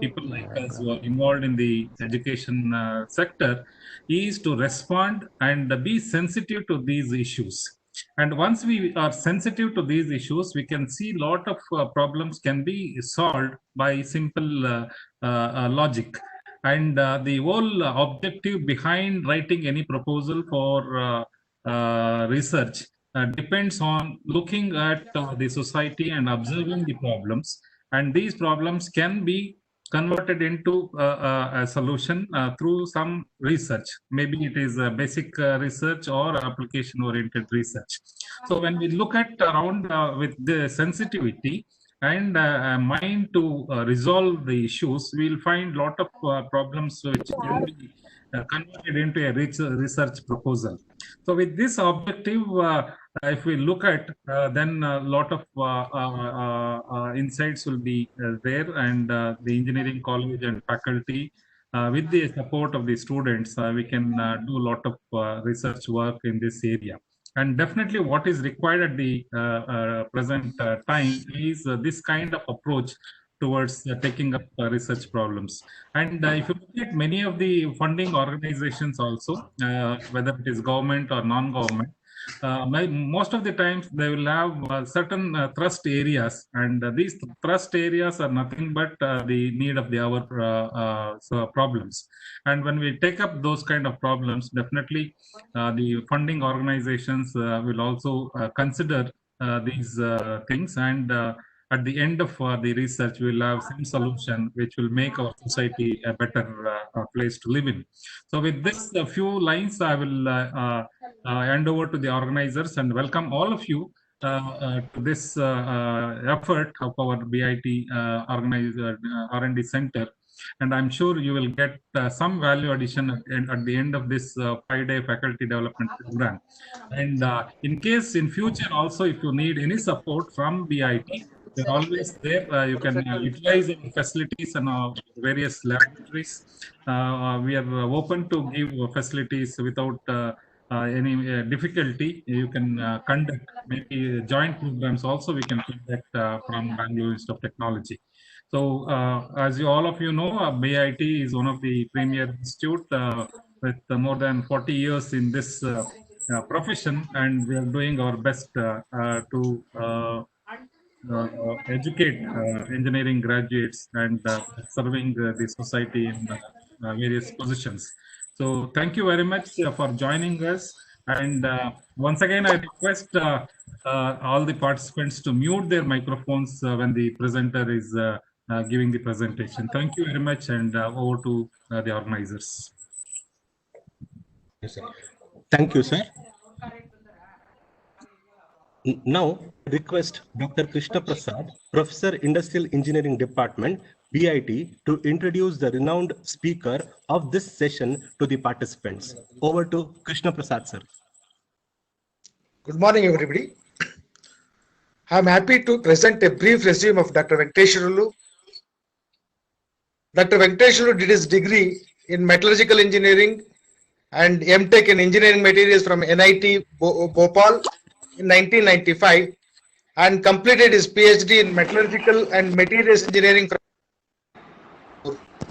people like us who are involved in the education sector is to respond and be sensitive to these issues. And once we are sensitive to these issues, we can see a lot of problems can be solved by simple logic. And the whole objective behind writing any proposal for research depends on looking at the society and observing the problems. And these problems can be converted into a solution through some research. Maybe it is a basic research or application oriented research. So when we look at around with the sensitivity and mind to resolve the issues, we'll find a lot of problems which can be converted into a research proposal. So with this objective, if we look at, then a lot of insights will be there, and the engineering college and faculty, with the support of the students, we can do a lot of research work in this area. And definitely what is required at the present time is this kind of approach towards taking up research problems. And if you look at many of the funding organizations also, whether it is government or non-government, most of the times they will have certain thrust areas, and these thrust areas are nothing but the need of the hour problems. And when we take up those kind of problems, definitely the funding organizations will also consider these things, and at the end of the research, we'll have some solution which will make our society a better place to live in. So with this few lines, I will hand over to the organizers and welcome all of you to this effort of our BIT R&D Center. And I'm sure you will get some value addition at the end of this 5-day faculty development program. And in case in future also, if you need any support from BIT, we're always there. You can utilize our facilities and various laboratories. We are open to give facilities without any difficulty. You can conduct maybe joint programs also. We can conduct from Bangalore Institute of Technology. So as all of you know, BIT is one of the premier institute with more than 40 years in this profession, and we are doing our best to educate engineering graduates and serving the society in various positions. So thank you very much for joining us. And once again, I request all the participants to mute their microphones when the presenter is giving the presentation. Thank you very much, and over to the organizers. Yes, sir. Thank you, sir. Now, request Dr. Krishna Prasad, Professor, Industrial Engineering Department, BIT, to introduce the renowned speaker of this session to the participants. Over to Krishna Prasad, sir. Good morning, everybody. I am happy to present a brief resume of Dr. Venkateswarlu. Dr. Venkateswarlu did his degree in metallurgical engineering and MTech in engineering materials from NIT Bhopal in 1995 and completed his PhD in metallurgical and materials engineering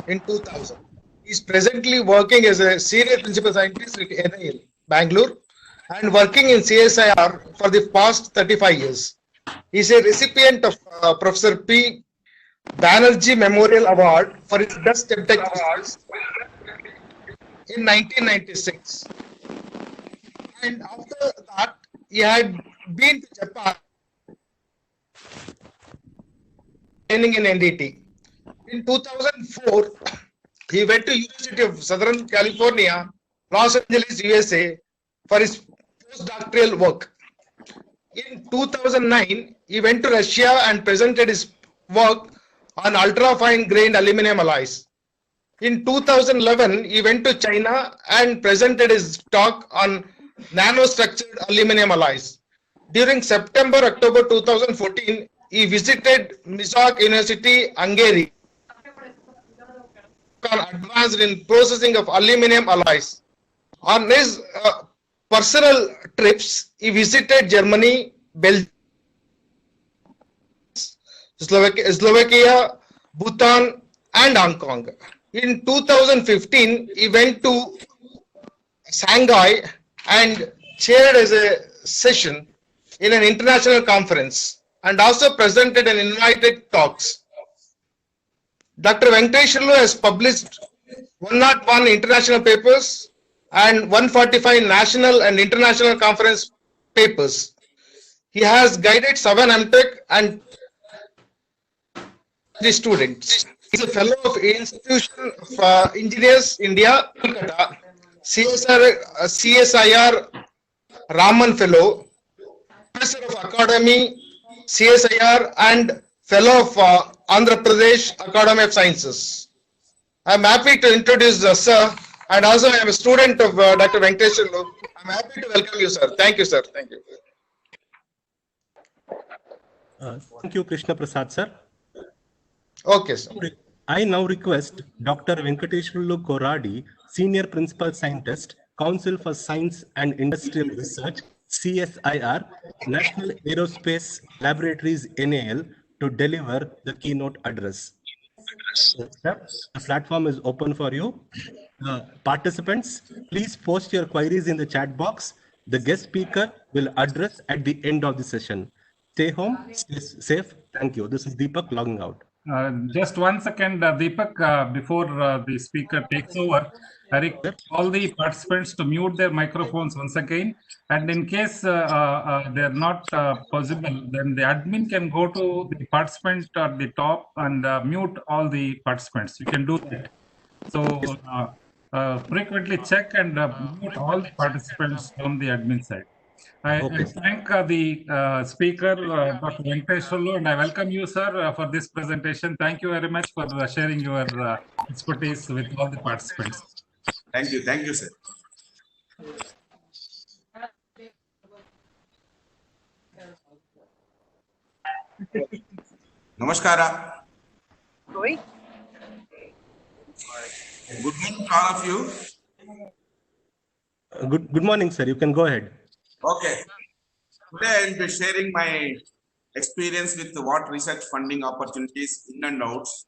in 2000. He is presently working as a senior principal scientist at NIL, Bangalore, and working in CSIR for the past 35 years. He is a recipient of Professor P. Banerjee Memorial Award for his best MTech research in 1996. And after that, he had been to Japan training in NDT. In 2004, he went to University of Southern California, Los Angeles, USA for his postdoctoral work. In 2009, he went to Russia and presented his work on ultra-fine grained aluminum alloys. In 2011, he went to China and presented his talk on nanostructured aluminum alloys. During September-October 2014, he visited Misok University, Hungary, advanced in processing of aluminum alloys. On his personal trips, he visited Germany, Belgium, Slovakia, Bhutan, and Hong Kong. In 2015, he went to Shanghai and chaired as a session in an international conference and also presented and invited talks. Dr. Venkateswarlu has published 101 international papers and 145 national and international conference papers. He has guided 7 MTech and the students. He is a fellow of Institution of Engineers India, Kolkata, CSIR Raman Fellow, Professor of Academy, CSIR, and Fellow of Andhra Pradesh Academy of Sciences. I am happy to introduce sir, and also I am a student of Dr. Venkateswarlu. I am happy to welcome you, sir. Thank you, sir. Thank you. Thank you, Krishna Prasad, sir. Okay, sir. I now request Dr. Venkateswarlu Karodi, Senior Principal Scientist, Council for Science and Industrial Research, CSIR, National Aerospace Laboratories NAL, to deliver the keynote address. Sir, the platform is open for you. Participants, please post your queries in the chat box. The guest speaker will address at the end of the session. Stay home, stay safe. Thank you. This is Deepak logging out. Just 1 second, Deepak, before the speaker takes over, I request all the participants to mute their microphones once again. And in case they're not possible, then the admin can go to the participant at the top and mute all the participants. You can do that. So frequently check and mute all the participants from the admin side. I thank the speaker, Dr. Venkateswarlu, and I welcome you, sir, for this presentation. Thank you very much for sharing your expertise with all the participants. Thank you, sir. Namaskara. Good morning to all of you. Good morning, sir. You can go ahead. Okay. Today I will be sharing my experience with what research funding opportunities in and outs.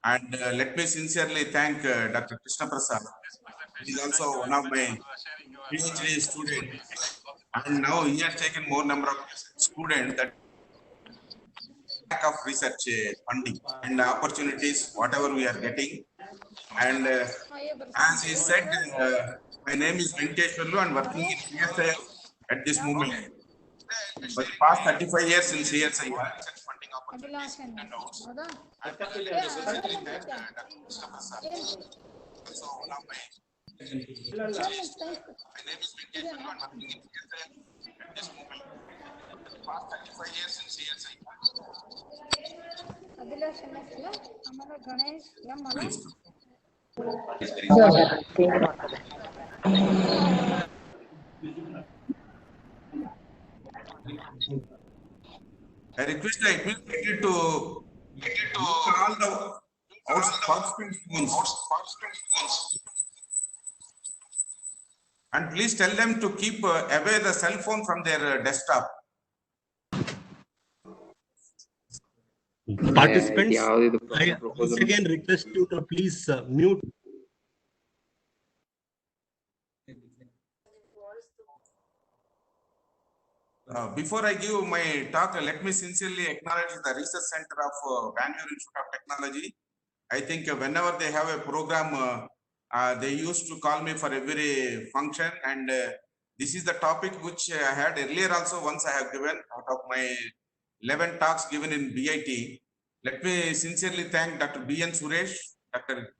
And let me sincerely thank Dr. Krishna Prasad. He is also one of my PhD students. And now he has taken more number of students that lack of research funding and opportunities, whatever we are getting. And as he said, my name is Venkateswarlu and working in CSIR at this moment. For the past 35 years in CSIR, funding opportunities and outs. So now my name is Venkateswarlu and working in CSIR at this moment. For the past 35 years in CSIR. I request the administrator to all the participants' phones. And please tell them to keep away the cell phone from their desktop. Participants, I once again request you to please mute. Before I give my talk, let me sincerely acknowledge the Research Center of Bangalore Institute of Technology. I think whenever they have a program, they used to call me for every function, and this is the topic which I had earlier also once I have given out of my 11 talks given in BIT. Let me sincerely thank Dr. B.N. Suresh, Dr.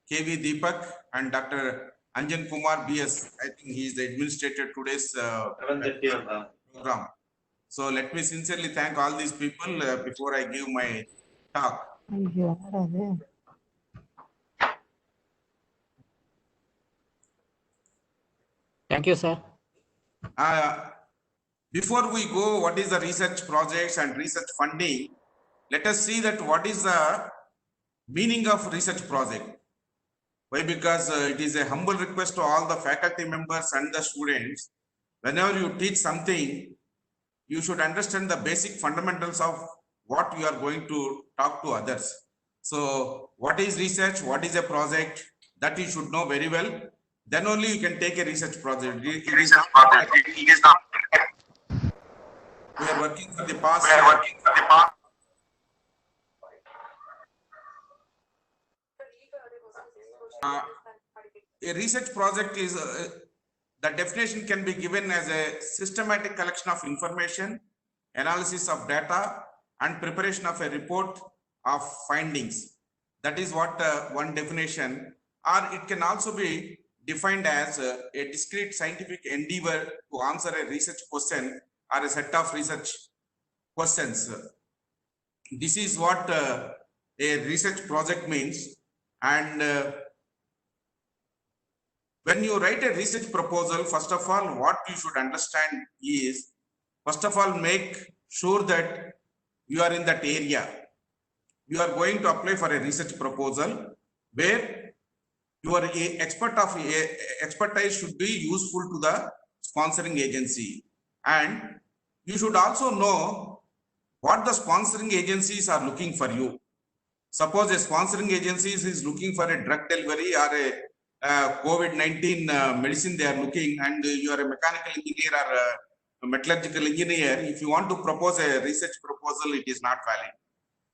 K.V. Deepak, and Dr. Anjan Kumar B.S. I think he is the administrator today's program. So let me sincerely thank all these people before I give my talk. Thank you, sir. Before we go, what is the research projects and research funding? Let us see that what is the meaning of research project. Why? Because it is a humble request to all the faculty members and the students. Whenever you teach something, you should understand the basic fundamentals of what you are going to talk to others. So what is research? What is a project? That you should know very well. Then only you can take a research project. It is not that we are working for the past. A research project is the definition can be given as a systematic collection of information, analysis of data, and preparation of a report of findings. That is what one definition, or it can also be defined as a discrete scientific endeavor to answer a research question or a set of research questions. This is what a research project means. And when you write a research proposal, first of all, what you should understand is, first of all, make sure that you are in that area. You are going to apply for a research proposal where your expertise should be useful to the sponsoring agency. And you should also know what the sponsoring agencies are looking for you. Suppose a sponsoring agency is looking for a drug delivery or a COVID-19 medicine they are looking, and you are a mechanical engineer or a metallurgical engineer. If you want to propose a research proposal, it is not valid.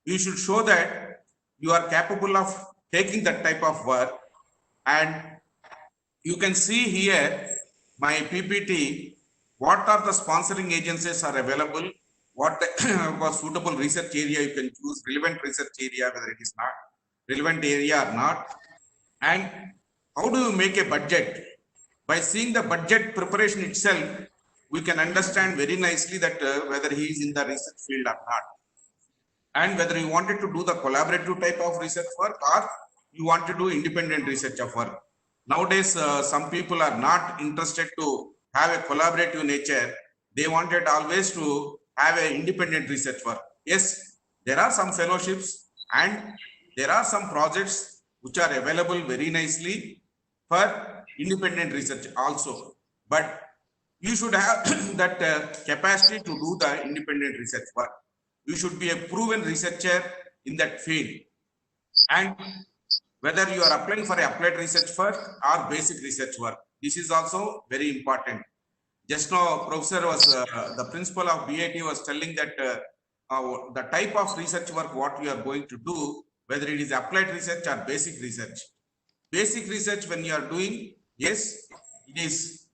You should show that you are capable of taking that type of work. And you can see here my PPT, what are the sponsoring agencies are available, what was suitable research area you can choose, relevant research area, whether it is not relevant area or not. And how do you make a budget? By seeing the budget preparation itself, we can understand very nicely that whether he is in the research field or not, and whether you wanted to do the collaborative type of research work or you want to do independent research of work. Nowadays, some people are not interested to have a collaborative nature. They wanted always to have an independent research work. Yes, there are some fellowships and there are some projects which are available very nicely for independent research also. But you should have that capacity to do the independent research work. You should be a proven researcher in that field. And whether you are applying for applied research work or basic research work, this is also very important. Just now, professor was, the principal of BIT was telling that the type of research work what we are going to do, whether it is applied research or basic research. Basic research when you are doing, yes, it is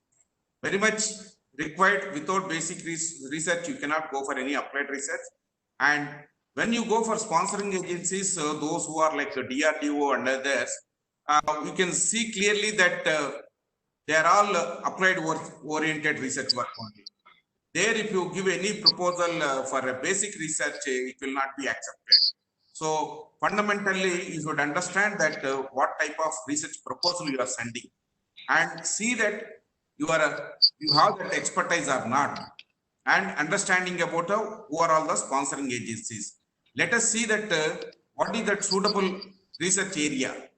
very much required. Without basic research, you cannot go for any applied research. And when you go for sponsoring agencies, those who are like DRDO and others, you can see clearly that they are all applied oriented research work only. There, if you give any proposal for a basic research, it will not be accepted. So fundamentally, you should understand that what type of research proposal you are sending, and see that you have that expertise or not, and understanding about who are all the sponsoring agencies. Let us see that what is that suitable research area.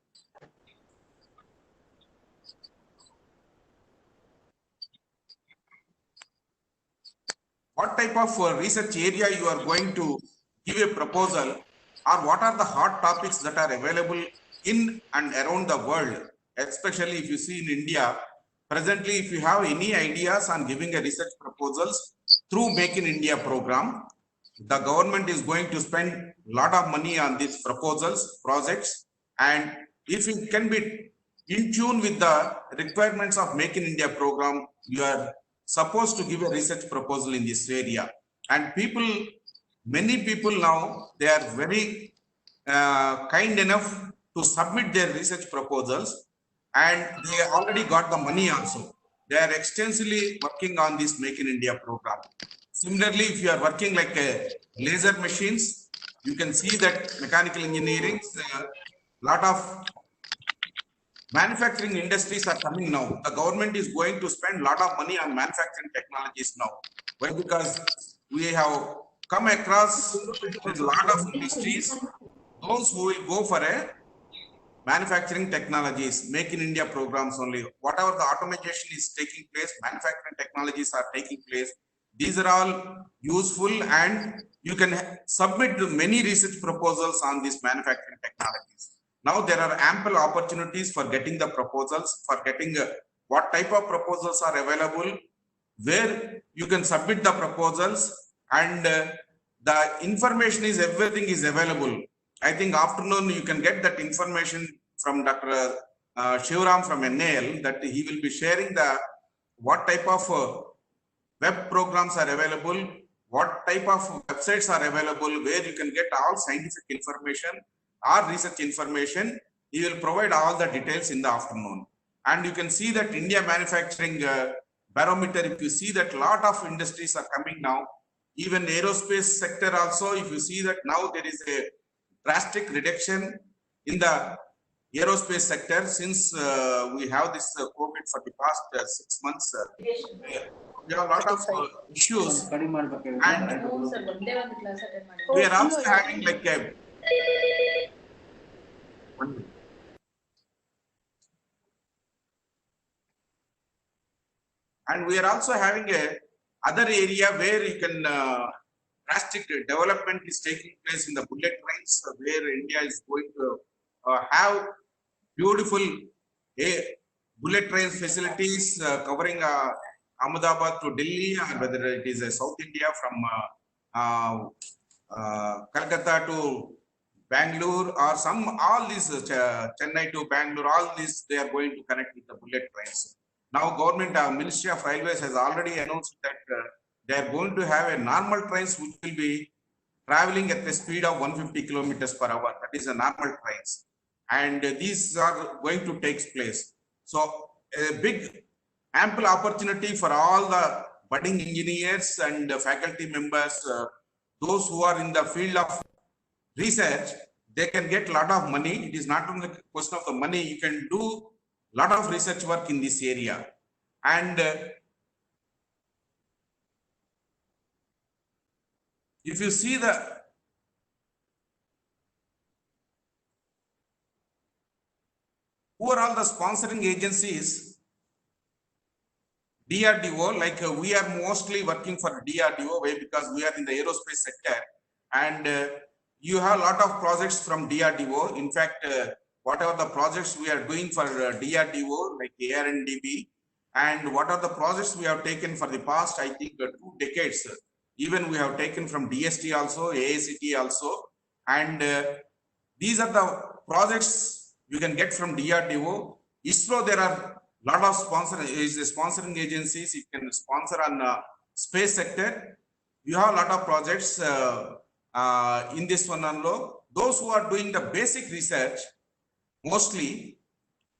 What type of research area you are going to give a proposal, or what are the hot topics that are available in and around the world, especially if you see in India. Presently, if you have any ideas on giving a research proposals through Make in India program, the government is going to spend a lot of money on these proposals, projects, and if it can be in tune with the requirements of Make in India program, you are supposed to give a research proposal in this area. And many people now, they are very kind enough to submit their research proposals, and they already got the money also. They are extensively working on this Make in India program. Similarly, if you are working like laser machines, you can see that mechanical engineering, a lot of manufacturing industries are coming now. The government is going to spend a lot of money on manufacturing technologies now. Why? Because we have come across with a lot of industries, those who will go for a manufacturing technologies, Make in India programs only. Whatever the automation is taking place, manufacturing technologies are taking place. These are all useful, and you can submit many research proposals on these manufacturing technologies. Now there are ample opportunities for getting the proposals, for getting what type of proposals are available, where you can submit the proposals, and the information is, everything is available. I think afternoon you can get that information from Dr. Shivram from NAL, that he will be sharing the what type of web programs are available, what type of websites are available, where you can get all scientific information or research information. He will provide all the details in the afternoon. And you can see that India manufacturing barometer, if you see that lot of industries are coming now, even aerospace sector also, if you see that now there is a drastic reduction in the aerospace sector since we have this COVID for the past 6 months. We have a lot of issues, and we are also having like a other area where you can drastic development is taking place in the bullet trains, where India is going to have beautiful bullet train facilities covering Ahmedabad to Delhi, or whether it is South India from Calcutta to Bangalore, or all these Chennai to Bangalore, all these they are going to connect with the bullet trains. Now government, Ministry of Railways has already announced that they are going to have a normal trains which will be traveling at the speed of 150 kilometers per hour. That is a normal trains. And these are going to take place. So a big ample opportunity for all the budding engineers and faculty members, those who are in the field of research, they can get a lot of money. It is not only a question of the money, you can do a lot of research work in this area. And if you see who are all the sponsoring agencies, DRDO, like we are mostly working for DRDO because we are in the aerospace sector, and you have a lot of projects from DRDO. In fact, whatever the projects we are doing for DRDO, like ARNDB, and what are the projects we have taken for the past, I think, 2 decades. Even we have taken from DST also, AACT also, and these are the projects you can get from DRDO. ISRO, there are a lot of sponsoring agencies. You can sponsor on space sector. You have a lot of projects in this one also. Those who are doing the basic research mostly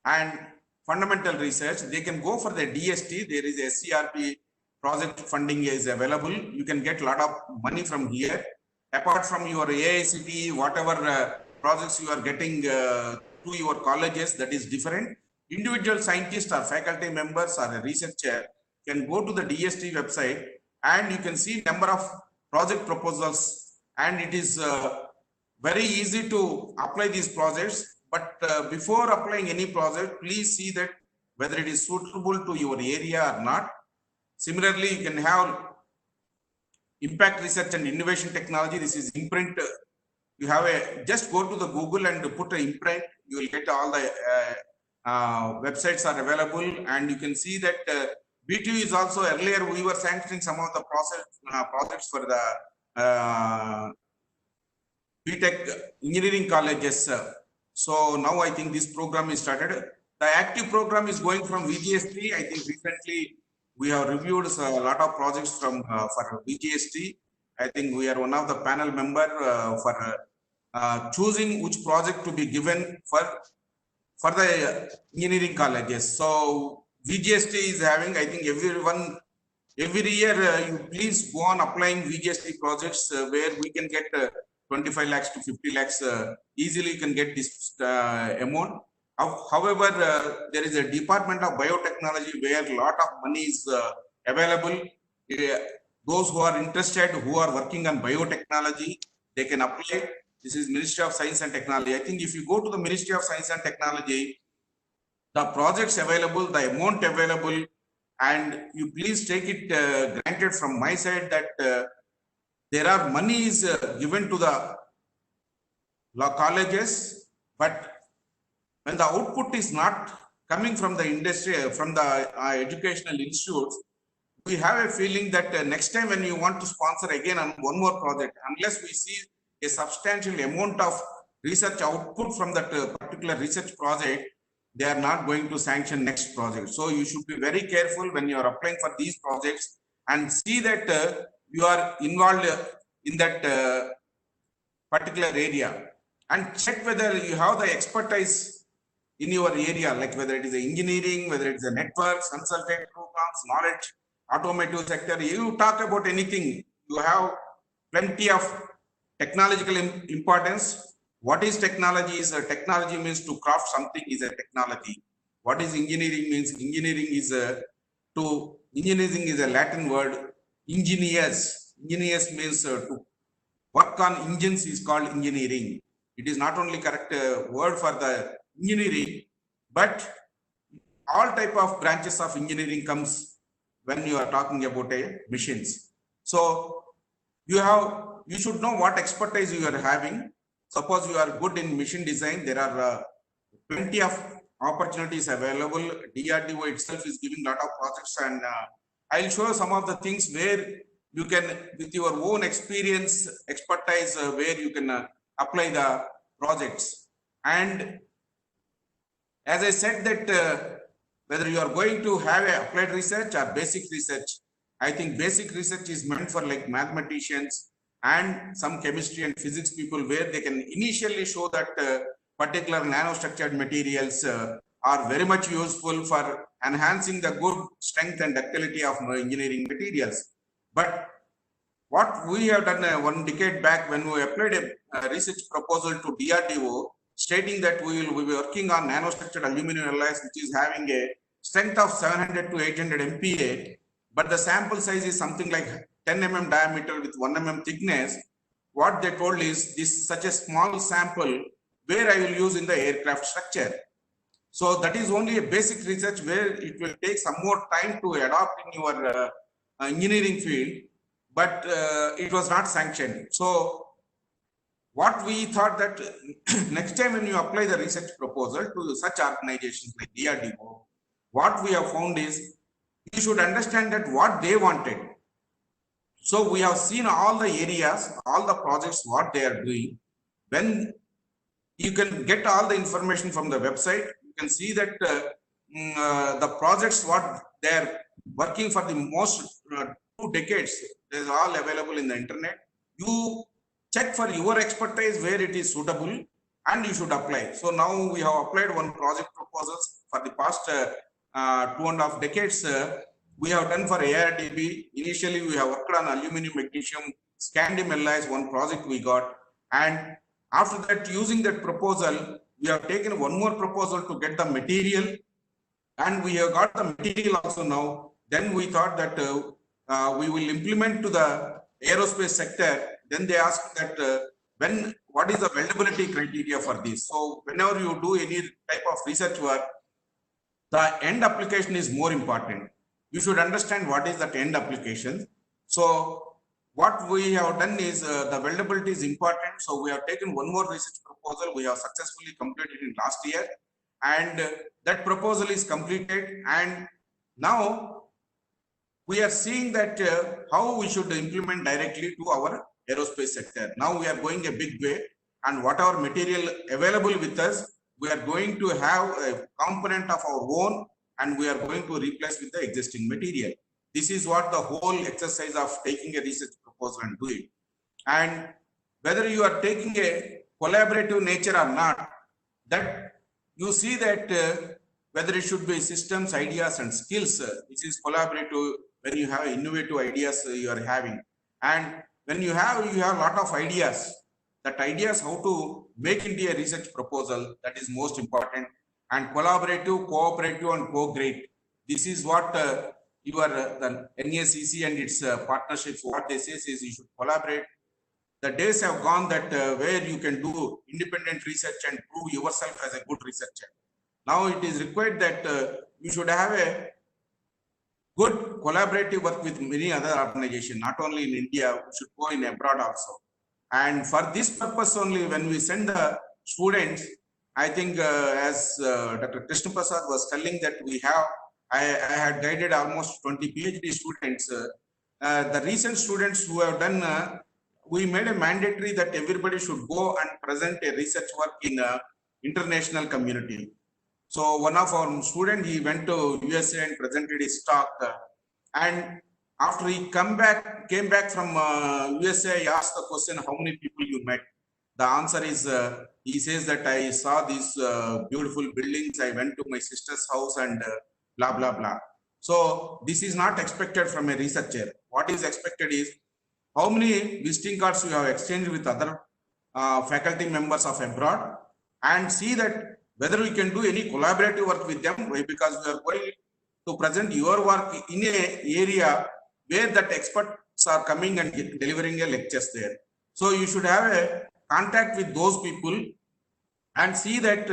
and fundamental research, they can go for the DST. There is a SCRP project funding is available. You can get a lot of money from here. Apart from your AICT, whatever projects you are getting to your colleges, that is different. Individual scientists or faculty members or a researcher can go to the DST website and you can see number of project proposals, and it is very easy to apply these projects. But before applying any project, please see that whether it is suitable to your area or not. Similarly, you can have impact research and innovation technology. This is imprint. You have just go to the Google and put an imprint. You will get all the websites are available, and you can see that BTU is also, earlier we were sanctioning some of the projects for the BTech engineering colleges. So now I think this program is started. The active program is going from VGST. I think recently we have reviewed a lot of projects from for VGST. I think we are one of the panel member for choosing which project to be given for the engineering colleges. So VGST is having, I think every year you please go on applying VGST projects where we can get 25 lakhs to 50 lakhs easily. You can get this amount. However, there is a Department of Biotechnology where a lot of money is available. Those who are interested, who are working on biotechnology, they can apply. This is Ministry of Science and Technology. I think if you go to the Ministry of Science and Technology, the projects available, the amount available, and you please take it granted from my side that there are monies given to the law colleges, but when the output is not coming from the industry, from the educational institutes, we have a feeling that next time when you want to sponsor again on one more project, unless we see a substantial amount of research output from that particular research project, they are not going to sanction next project. So you should be very careful when you are applying for these projects and see that you are involved in that particular area, and check whether you have the expertise in your area, like whether it is engineering, whether it is a networks, consultant programs, knowledge, automotive sector. You talk about anything, you have plenty of technological importance. What is technology? Technology means to craft something is a technology. What is engineering means? Engineering is engineering is a Latin word. Engineers means to work on engines is called engineering. It is not only correct word for the engineering, but all type of branches of engineering comes when you are talking about machines. So you should know what expertise you are having. Suppose you are good in machine design, there are plenty of opportunities available. DRDO itself is giving a lot of projects, and I'll show some of the things where you can, with your own experience, expertise, where you can apply the projects. And as I said that whether you are going to have a applied research or basic research, I think basic research is meant for like mathematicians and some chemistry and physics people, where they can initially show that particular nanostructured materials are very much useful for enhancing the good strength and ductility of engineering materials. But what we have done 1 decade back when we applied a research proposal to DRDO, stating that we will be working on nanostructured aluminum alloys, which is having a strength of 700 to 800 MPa, but the sample size is something like 10 mm diameter with 1 mm thickness. What they told is this such a small sample where I will use in the aircraft structure. So that is only a basic research where it will take some more time to adopt in your engineering field, but it was not sanctioned. So what we thought that next time when you apply the research proposal to such organizations like DRDO, what we have found is you should understand that what they wanted. So we have seen all the areas, all the projects, what they are doing. When you can get all the information from the website, you can see that the projects, what they are working for the most 2 decades, is all available in the internet. You check for your expertise where it is suitable and you should apply. So now we have applied 1 project proposals for the past 2.5 decades. We have done for ARDB. Initially, we have worked on aluminum, magnesium, scandium alloys, 1 project we got. And after that, using that proposal, we have taken 1 more proposal to get the material. And we have got the material also now. Then we thought that we will implement to the aerospace sector. Then they asked that what is the weldability criteria for this? So whenever you do any type of research work, the end application is more important. You should understand what is that end application. So what we have done is the weldability is important. So we have taken 1 more research proposal. We have successfully completed in last year, and that proposal is completed. And now we are seeing that how we should implement directly to our aerospace sector. Now we are going a big way, and whatever material available with us, we are going to have a component of our own, and we are going to replace with the existing material. This is what the whole exercise of taking a research proposal and do it. And whether you are taking a collaborative nature or not, that you see that whether it should be systems, ideas and skills, this is collaborative when you have innovative ideas you are having. And when you have a lot of ideas, that ideas how to make into a research proposal, that is most important. And collaborative, cooperative and co-create. This is what your the NACC and its partnerships, what they say is you should collaborate. The days have gone that where you can do independent research and prove yourself as a good researcher. Now it is required that you should have a good collaborative work with many other organizations, not only in India, we should go in abroad also. And for this purpose only, when we send the students, I think as Dr. Krishna Prasad was telling that I had guided almost 20 PhD students. The recent students who have done, we made a mandatory that everybody should go and present a research work in international community. So one of our students, he went to USA and presented his talk. And after he came back from USA, I asked the question, how many people you met? The answer is, he says that I saw these beautiful buildings. I went to my sister's house and blah, blah, blah. So this is not expected from a researcher. What is expected is how many visiting cards you have exchanged with other faculty members of abroad, and see that whether we can do any collaborative work with them, because we are going to present your work in an area where that experts are coming and delivering a lectures there. So you should have a contact with those people and see that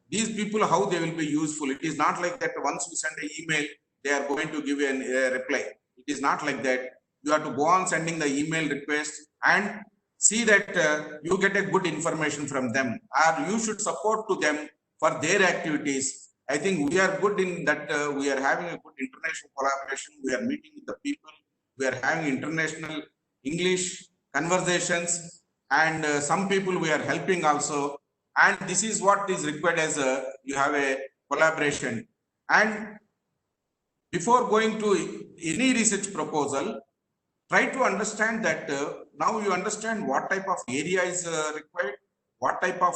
these people, how they will be useful. It is not like that once you send an email, they are going to give a reply. It is not like that. You have to go on sending the email request and see that you get a good information from them, or you should support to them for their activities. I think we are good in that. We are having a good international collaboration. We are meeting with the people. We are having international English conversations, and some people we are helping also. And this is what is required as you have a collaboration. And before going to any research proposal, try to understand that now you understand what type of area is required, what type of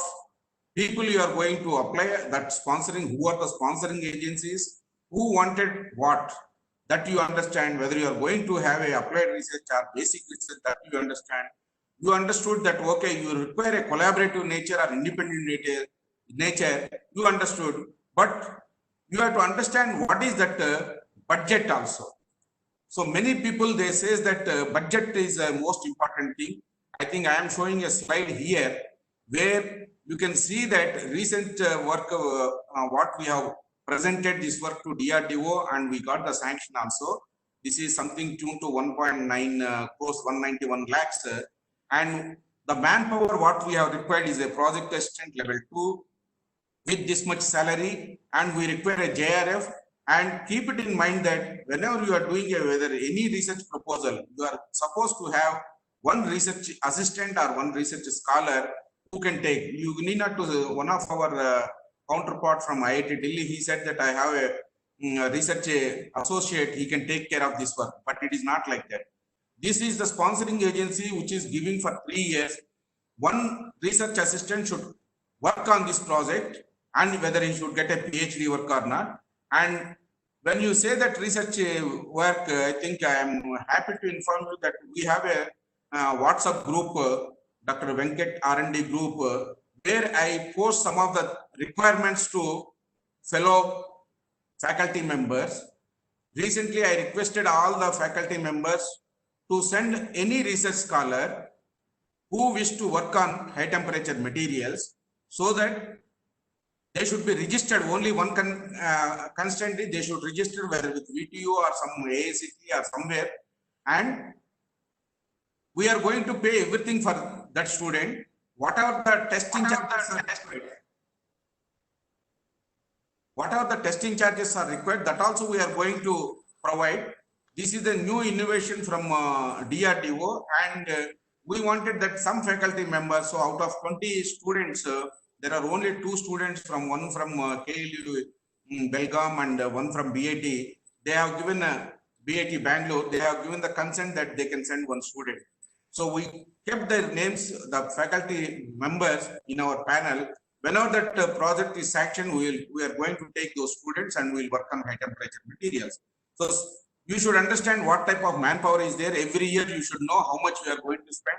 people you are going to apply, that sponsoring, who are the sponsoring agencies, who wanted what, that you understand, whether you are going to have a applied research or basic research, that you understand. You understood that, okay, you require a collaborative nature or independent nature, you understood, but you have to understand what is that budget also. So many people, they say that budget is the most important thing. I think I am showing a slide here where you can see that recent work, what we have presented this work to DRDO, and we got the sanction also. This is something tuned to 1.9 crores, 191 lakhs. And the manpower what we have required is a project assistant level 2 with this much salary, and we require a JRF. And keep it in mind that whenever you are doing whether any research proposal, you are supposed to have one research assistant or one research scholar who can take. You need not to, one of our counterpart from IIT Delhi, he said that I have a research associate, he can take care of this work, but it is not like that. This is the sponsoring agency which is giving for 3 years. One research assistant should work on this project, and whether he should get a PhD work or not. And when you say that research work, I think I am happy to inform you that we have a WhatsApp group, Dr. Venkat R&D group, where I post some of the requirements to fellow faculty members. Recently, I requested all the faculty members to send any research scholar who wish to work on high temperature materials, so that they should be registered. Only one constant is they should register, whether with VTU or some AACT or somewhere, and we are going to pay everything for that student. Whatever the testing charges are required, whatever the testing charges are required, that also we are going to provide. This is a new innovation from DRDO, and we wanted that some faculty members, so out of 20 students, there are only 2 students, from one from KLU Belgaum and one from BAT. They have given BAT Bangalore, they have given the consent that they can send one student. So we kept their names, the faculty members in our panel. Whenever that project is sanctioned, we are going to take those students and we will work on high temperature materials. So you should understand what type of manpower is there. Every year you should know how much you are going to spend.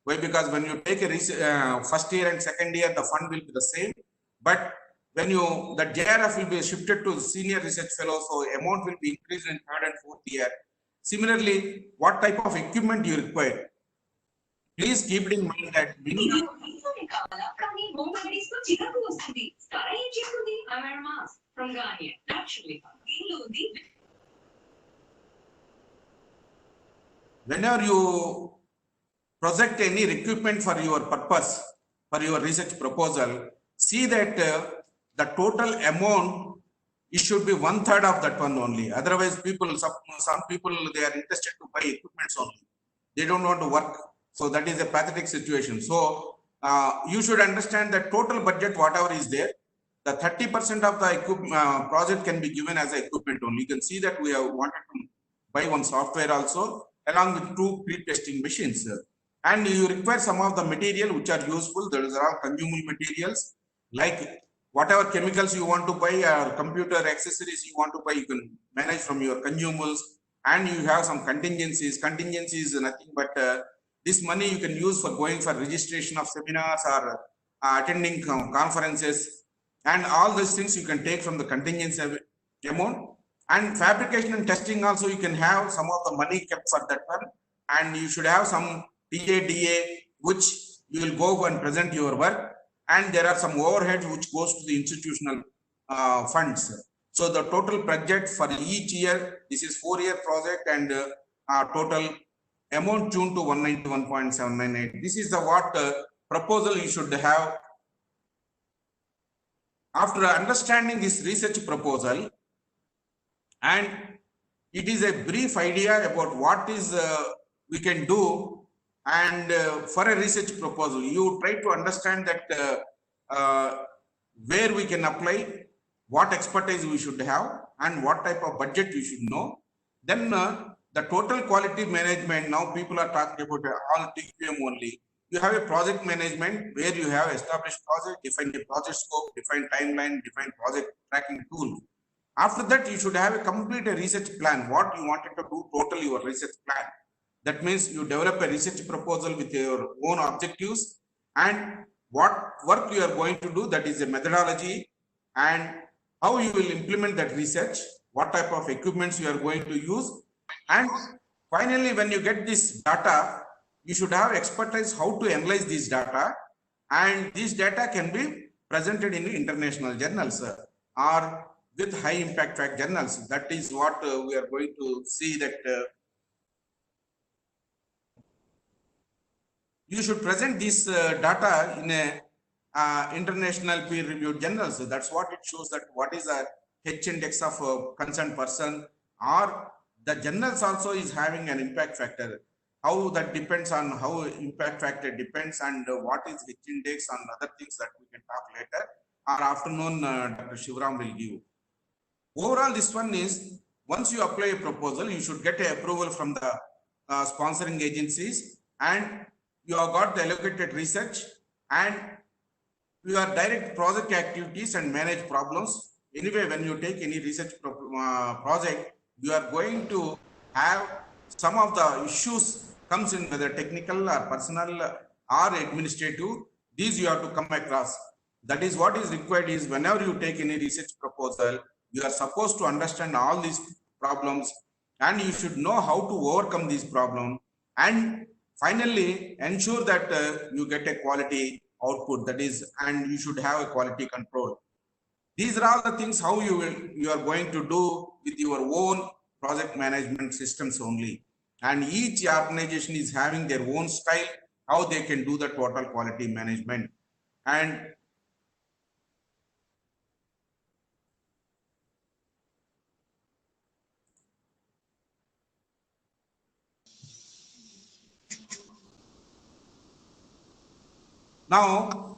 Why? Because when you take a first year and second year, the fund will be the same. But when the JRF will be shifted to senior research fellow, so amount will be increased in third and fourth year. Similarly, what type of equipment you require? Please keep it in mind that whenever you project any equipment for your purpose, for your research proposal, see that the total amount, it should be 1/3 of that one only. Otherwise, some people, they are interested to buy equipments only. They don't want to work. So that is a pathetic situation. So you should understand that total budget, whatever is there, the 30% of the project can be given as equipment only. You can see that we have wanted to buy one software also along with 2 pre-testing machines. And you require some of the material which are useful. Those are all consumable materials, like whatever chemicals you want to buy or computer accessories you want to buy, you can manage from your consumables. And you have some contingencies. Contingency is nothing but this money you can use for going for registration of seminars or attending conferences, and all these things you can take from the contingency amount. And fabrication and testing also, you can have some of the money kept for that one, and you should have some TADA which you will go and present your work, and there are some overheads which goes to the institutional funds. So the total budget for each year, this is 4-year project, and total amount tuned to 191.798. This is the what proposal you should have. After understanding this research proposal, and it is a brief idea about what is we can do, and for a research proposal, you try to understand that where we can apply, what expertise we should have, and what type of budget we should know. Then the total quality management, now people are talking about all TQM only. You have a project management where you have established project, defined a project scope, defined timeline, defined project tracking tool. After that, you should have a complete research plan, what you wanted to do, total your research plan. That means you develop a research proposal with your own objectives and what work you are going to do, that is a methodology, and how you will implement that research, what type of equipments you are going to use. And finally, when you get this data, you should have expertise how to analyze this data, and this data can be presented in international journals or with high impact fact journals. That is what we are going to see, that you should present this data in a international peer reviewed journals. So that's what it shows, that what is a H index of a concerned person, or the journals also is having an impact factor. How that depends on how impact factor depends, and what is H index and other things that we can talk later, or afternoon Dr. Shivram will give. Overall, this one is, once you apply a proposal, you should get a approval from the sponsoring agencies, and you have got the allocated research, and your direct project activities and manage problems. Anyway, when you take any research project, you are going to have some of the issues comes in, whether technical or personal or administrative. These you have to come across. That is what is required, is whenever you take any research proposal, you are supposed to understand all these problems, and you should know how to overcome these problems, and finally ensure that you get a quality output, that is, and you should have a quality control. These are all the things how you are going to do with your own project management systems only. And each organization is having their own style, how they can do the total quality management. And now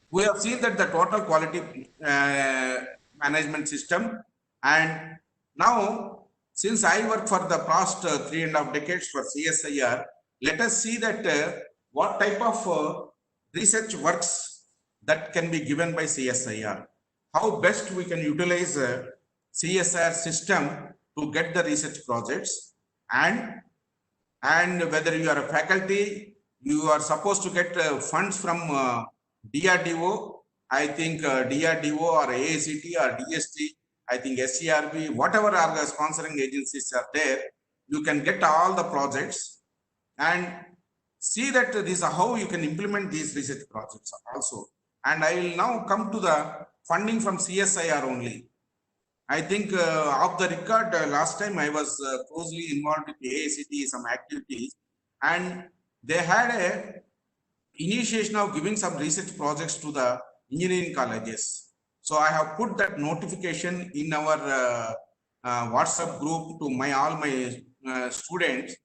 we have seen that the total quality management system. And now, since I work for the past 3.5 decades for CSIR, let us see that what type of research works that can be given by CSIR. How best we can utilize CSIR system to get the research projects, and whether you are a faculty, you are supposed to get funds from DRDO, I think DRDO or AACT or DST, I think SCRB, whatever are the sponsoring agencies are there, you can get all the projects and see that this is how you can implement these research projects also. And I will now come to the funding from CSIR only. I think off the record, last time I was closely involved with the AICT, some activities, and they had a initiation of giving some research projects to the engineering colleges. So I have put that notification in our WhatsApp group to all my students,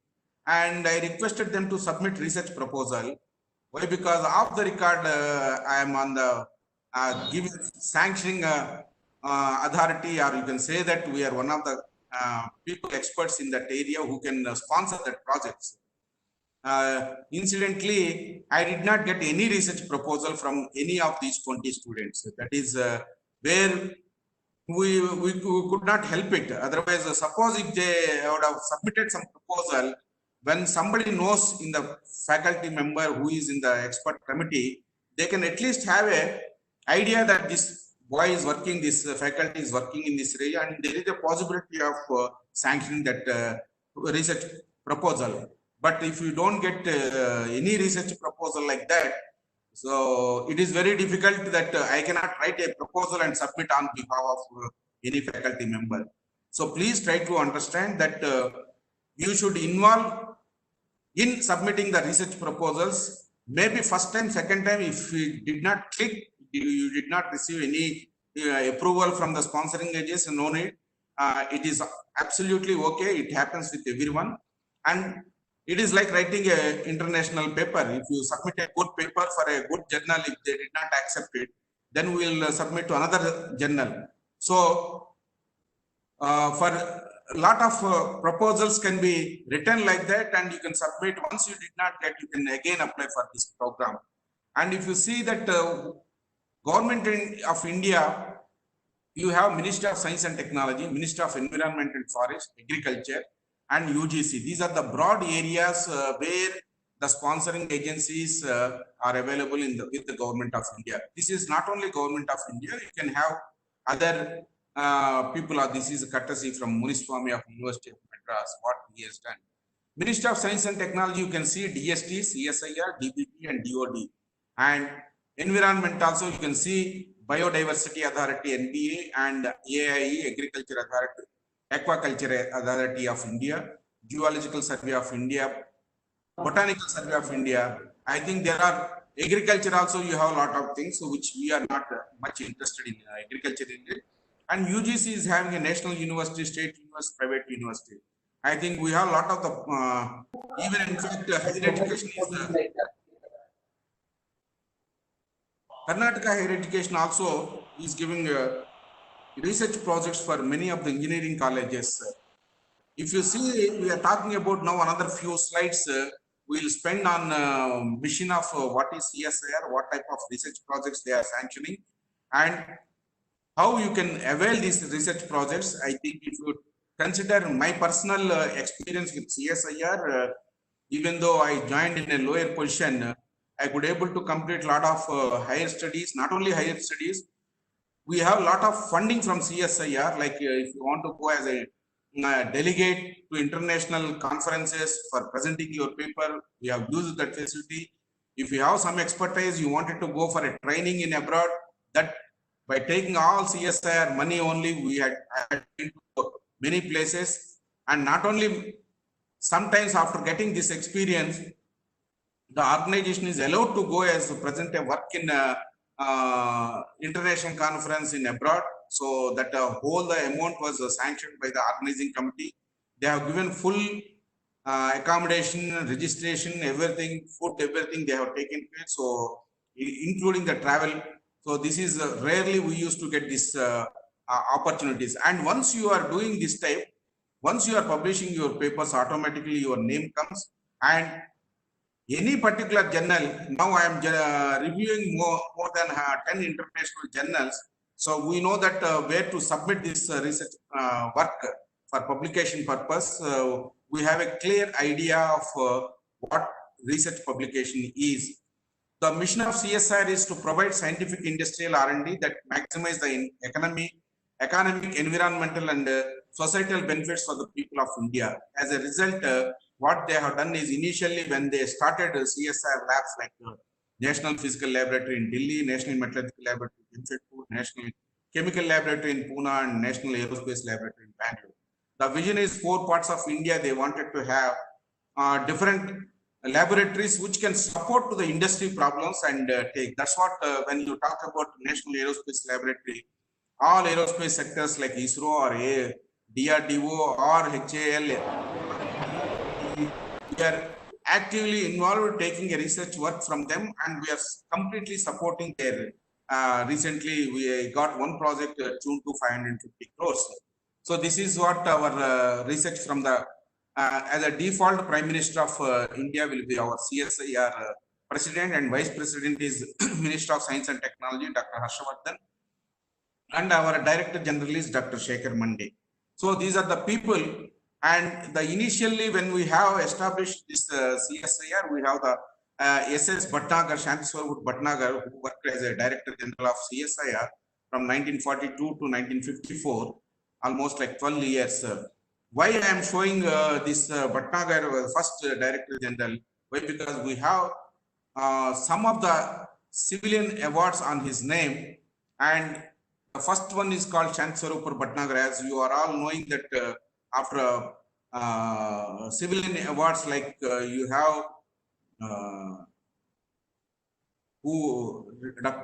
and I requested them to submit research proposal. Why? Because off the record, I am on the giving sanctioning authority, or you can say that we are one of the people experts in that area who can sponsor that projects. Incidentally, I did not get any research proposal from any of these 20 students. That is where we could not help it. Otherwise, suppose if they would have submitted some proposal, when somebody knows in the faculty member who is in the expert committee, they can at least have a idea that this boy is working, this faculty is working in this area, and there is a possibility of sanctioning that research proposal. But if you don't get any research proposal like that, so it is very difficult that I cannot write a proposal and submit on behalf of any faculty member. So please try to understand that you should involve in submitting the research proposals. Maybe first time, second time, if you did not click, you did not receive any approval from the sponsoring agencies, no need. It is absolutely okay. It happens with everyone. And it is like writing an international paper. If you submit a good paper for a good journal, if they did not accept it, then we will submit to another journal. So for a lot of proposals can be written like that, and you can submit. Once you did not get, you can again apply for this program. And if you see that Government of India, you have Ministry of Science and Technology, Ministry of Environment and Forest, Agriculture, and UGC. These are the broad areas where the sponsoring agencies are available with the Government of India. This is not only Government of India, you can have other people. This is a courtesy from Muniswamy of University of Madras, what he has done. Ministry of Science and Technology, you can see DST, CSIR, DBT, and DOD. And environment also, you can see Biodiversity Authority, NBA, and AIE, Agriculture Authority, Aquaculture Authority of India, Geological Survey of India, Botanical Survey of India. I think there are agriculture also, you have a lot of things which we are not much interested in agriculture. And UGC is having a national university, state university, private university. I think we have a lot of the, even in fact, higher education is Karnataka Higher Education also is giving research projects for many of the engineering colleges. If you see, we are talking about now another few slides. We will spend on mission of what is CSIR, what type of research projects they are sanctioning, and how you can avail these research projects. I think if you consider my personal experience with CSIR, even though I joined in a lower position, I could able to complete a lot of higher studies, not only higher studies. We have a lot of funding from CSIR, like if you want to go as a delegate to international conferences for presenting your paper, we have used that facility. If you have some expertise, you wanted to go for a training in abroad, that by taking all CSIR money only, we had been to many places. And not only, sometimes after getting this experience, the organization is allowed to go as present a work in international conference in abroad. So that whole the amount was sanctioned by the organizing committee. They have given full accommodation, registration, everything, food, everything they have taken place. So including the travel. So this is rarely we used to get this opportunities. And once you are doing this type, once you are publishing your papers, automatically your name comes. And any particular journal, now I am reviewing more than 10 international journals. So we know that where to submit this research work for publication purpose. We have a clear idea of what research publication is. The mission of CSIR is to provide scientific industrial R&D that maximize the economic, environmental, and societal benefits for the people of India. As a result, what they have done is initially when they started CSIR labs like National Physical Laboratory in Delhi, National Metallurgical Laboratory in Jamshedpur, National Chemical Laboratory in Pune and National Aerospace Laboratory in Bangalore. The vision is 4 parts of India. They wanted to have different laboratories which can support to the industry problems and take. That's what when you talk about National Aerospace Laboratory, all aerospace sectors like ISRO or DRDO or HAL, we are actively involved taking a research work from them, and we are completely supporting their recently we got one project tuned to 550 crores. So this is what our research from the as a default Prime Minister of India will be our CSIR President, and Vice President is Minister of Science and Technology, Dr. Harshavardhan, and our Director General is Dr. Shekhar Mande. So these are the people, and the initially when we have established this CSIR, we have the SS Bhatnagar, Shantiswarlu Bhatnagar, who worked as a Director General of CSIR from 1942 to 1954, almost like 12 years. Why I am showing this Bhatnagar, first Director General? Why? Because we have some of the civilian awards on his name, and the first one is called Shantiswarlu Bhatnagar. As you are all knowing that after civilian awards, like you have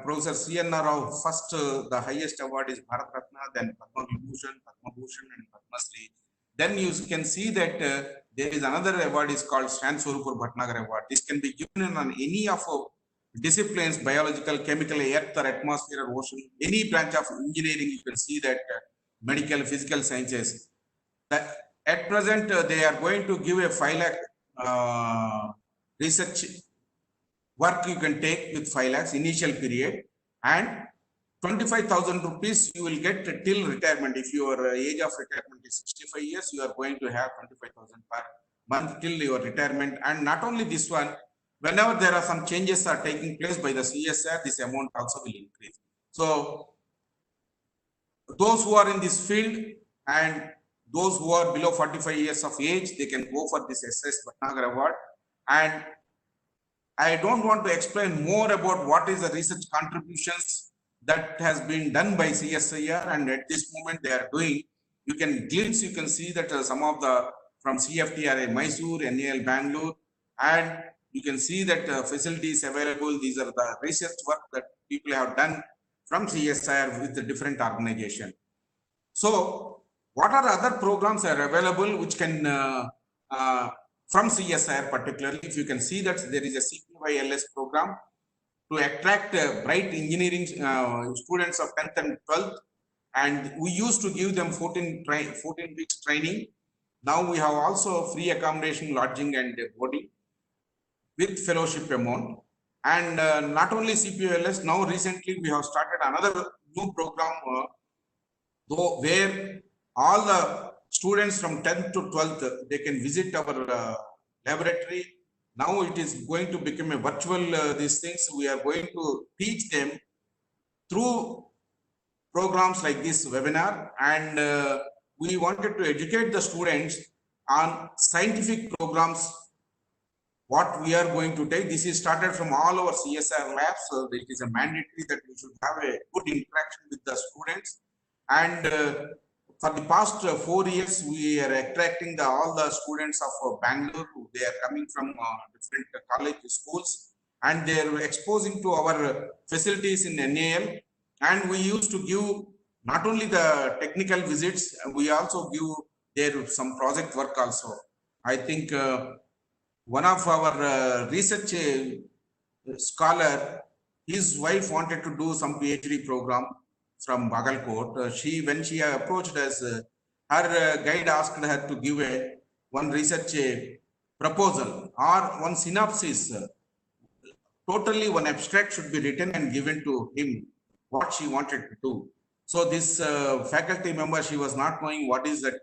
Professor C.N.R. Rao, first the highest award is Bharat Ratna, then Padma Vibhushan, and Padma Shri. Then you can see that there is another award is called Shantiswarlu Bhatnagar Award. This can be given on any of disciplines, biological, chemical, earth or atmosphere or ocean, any branch of engineering. You can see that medical, physical sciences. At present, they are going to give a 5 lakh research work you can take with 5 lakhs initial period, and 25,000 rupees you will get till retirement. If your age of retirement is 65 years, you are going to have 25,000 per month till your retirement. And not only this one, whenever there are some changes are taking place by the CSIR, this amount also will increase. So those who are in this field and those who are below 45 years of age, they can go for this SS Bhatnagar Award. And I don't want to explain more about what is the research contributions that has been done by CSIR, and at this moment they are doing. You can glimpse, you can see that some of the from CFTRA Mysore, NAL Bangalore, and you can see that facilities available. These are the research work that people have done from CSIR with the different organization. So what are other programs are available which can from CSIR particularly? If you can see that there is a CPYLS program to attract bright engineering students of 10th and 12th, and we used to give them 14 weeks training. Now we have also free accommodation, lodging and boarding with fellowship amount. And not only CPYLS, now recently we have started another new program where all the students from 10th to 12th, they can visit our laboratory. Now it is going to become a virtual, these things. We are going to teach them through programs like this webinar. And we wanted to educate the students on scientific programs, what we are going to take. This is started from all our CSIR labs. So it is a mandatory that we should have a good interaction with the students. And for the past 4 years, we are attracting all the students of Bangalore. They are coming from different college schools, and they are exposing to our facilities in NAL. And we used to give not only the technical visits, we also give there some project work also. I think one of our research scholar, his wife wanted to do some PhD program from Bagalkot. When she approached us, her guide asked her to give one research proposal or one synopsis. Totally one abstract should be written and given to him, what she wanted to do. So this faculty member, she was not knowing what is that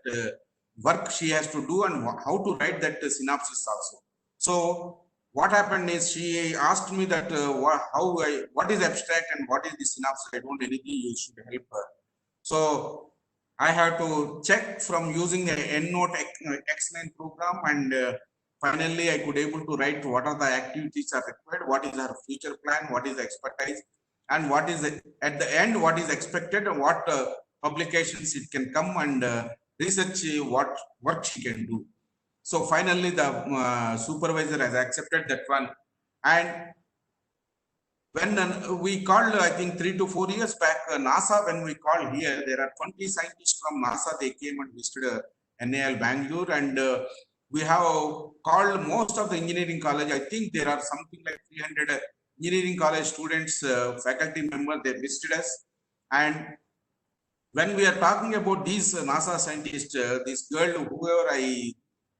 work she has to do and how to write that synopsis also. So what happened is she asked me that what is abstract and what is the synopsis. I don't anything, you should help her. So I have to check from using the EndNote X9 program, and finally I could able to write what are the activities are required, what is our future plan, what is the expertise. and what is at the end, what is expected and what publications it can come, and research what work she can do. So finally, the supervisor has accepted that one. And when we called, I think 3 to 4 years back, NASA, when we called here, there are 20 scientists from NASA. They came and visited NAL Bangalore, and we have called most of the engineering college. I think there are something like 300 engineering college students, faculty members, they visited us. And when we are talking about these NASA scientists, this girl, whoever I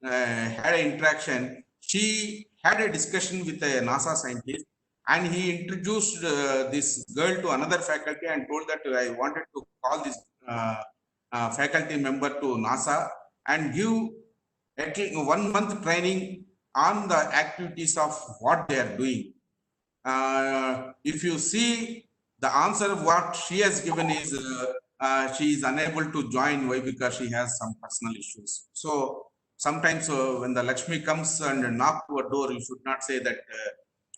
had an interaction, she had a discussion with a NASA scientist, and he introduced this girl to another faculty and told that I wanted to call this faculty member to NASA and give at least 1 month training on the activities of what they are doing. If you see the answer of what she has given is she is unable to join. Why? Because she has some personal issues. So sometimes when the Lakshmi comes and knock to a door, you should not say that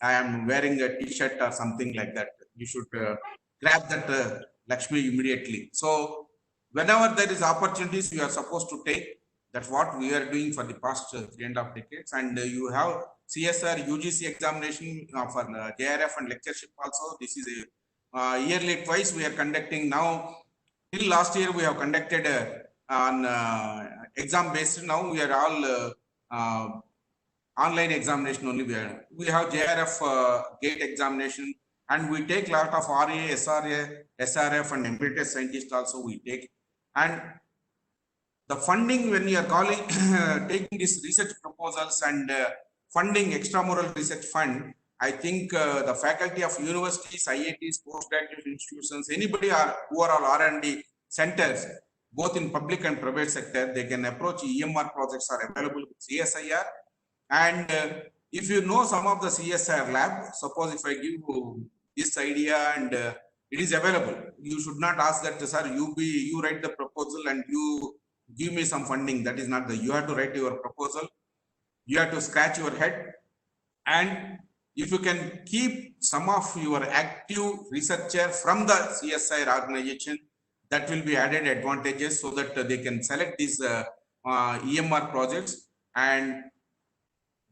I am wearing a t-shirt or something like that. You should grab that Lakshmi immediately. So whenever there is opportunities, you are supposed to take. That's what we are doing for the past 3.5 decades. And you have CSIR UGC examination for JRF and lectureship also. This is a yearly twice we are conducting now. Till last year we have conducted on exam based. Now we are all online examination only. We have JRF gate examination, and we take lot of RA, SRA, SRF and emeritus scientists also we take. And the funding, when you are calling, taking these research proposals and funding extramural research fund, I think the faculty of universities, IITs, postgraduate institutions, anybody who are all R&D centers, both in public and private sector, they can approach. EMR projects are available with CSIR. And if you know some of the CSIR lab, suppose if I give you this idea and it is available, you should not ask that, sir, you write the proposal and you give me some funding. That is not you have to write your proposal. You have to scratch your head. And if you can keep some of your active researcher from the CSIR organization, that will be added advantages so that they can select these EMR projects. And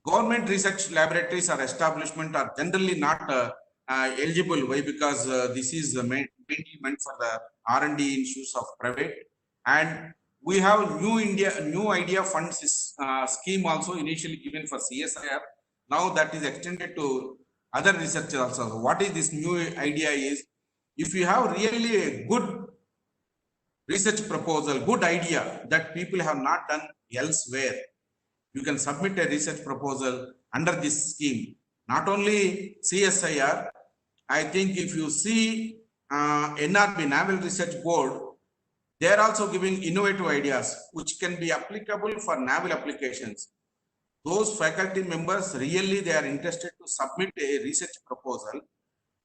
government research laboratories or establishment are generally not eligible. Why? Because this is mainly meant for the R&D issues of private. And we have new idea funds scheme also initially given for CSIR. Now that is extended to other researchers also. What is this new idea is, if you have really a good research proposal, good idea that people have not done elsewhere, you can submit a research proposal under this scheme. Not only CSIR, I think if you see NRB, Naval Research Board, they are also giving innovative ideas which can be applicable for naval applications. Those faculty members, really they are interested to submit a research proposal.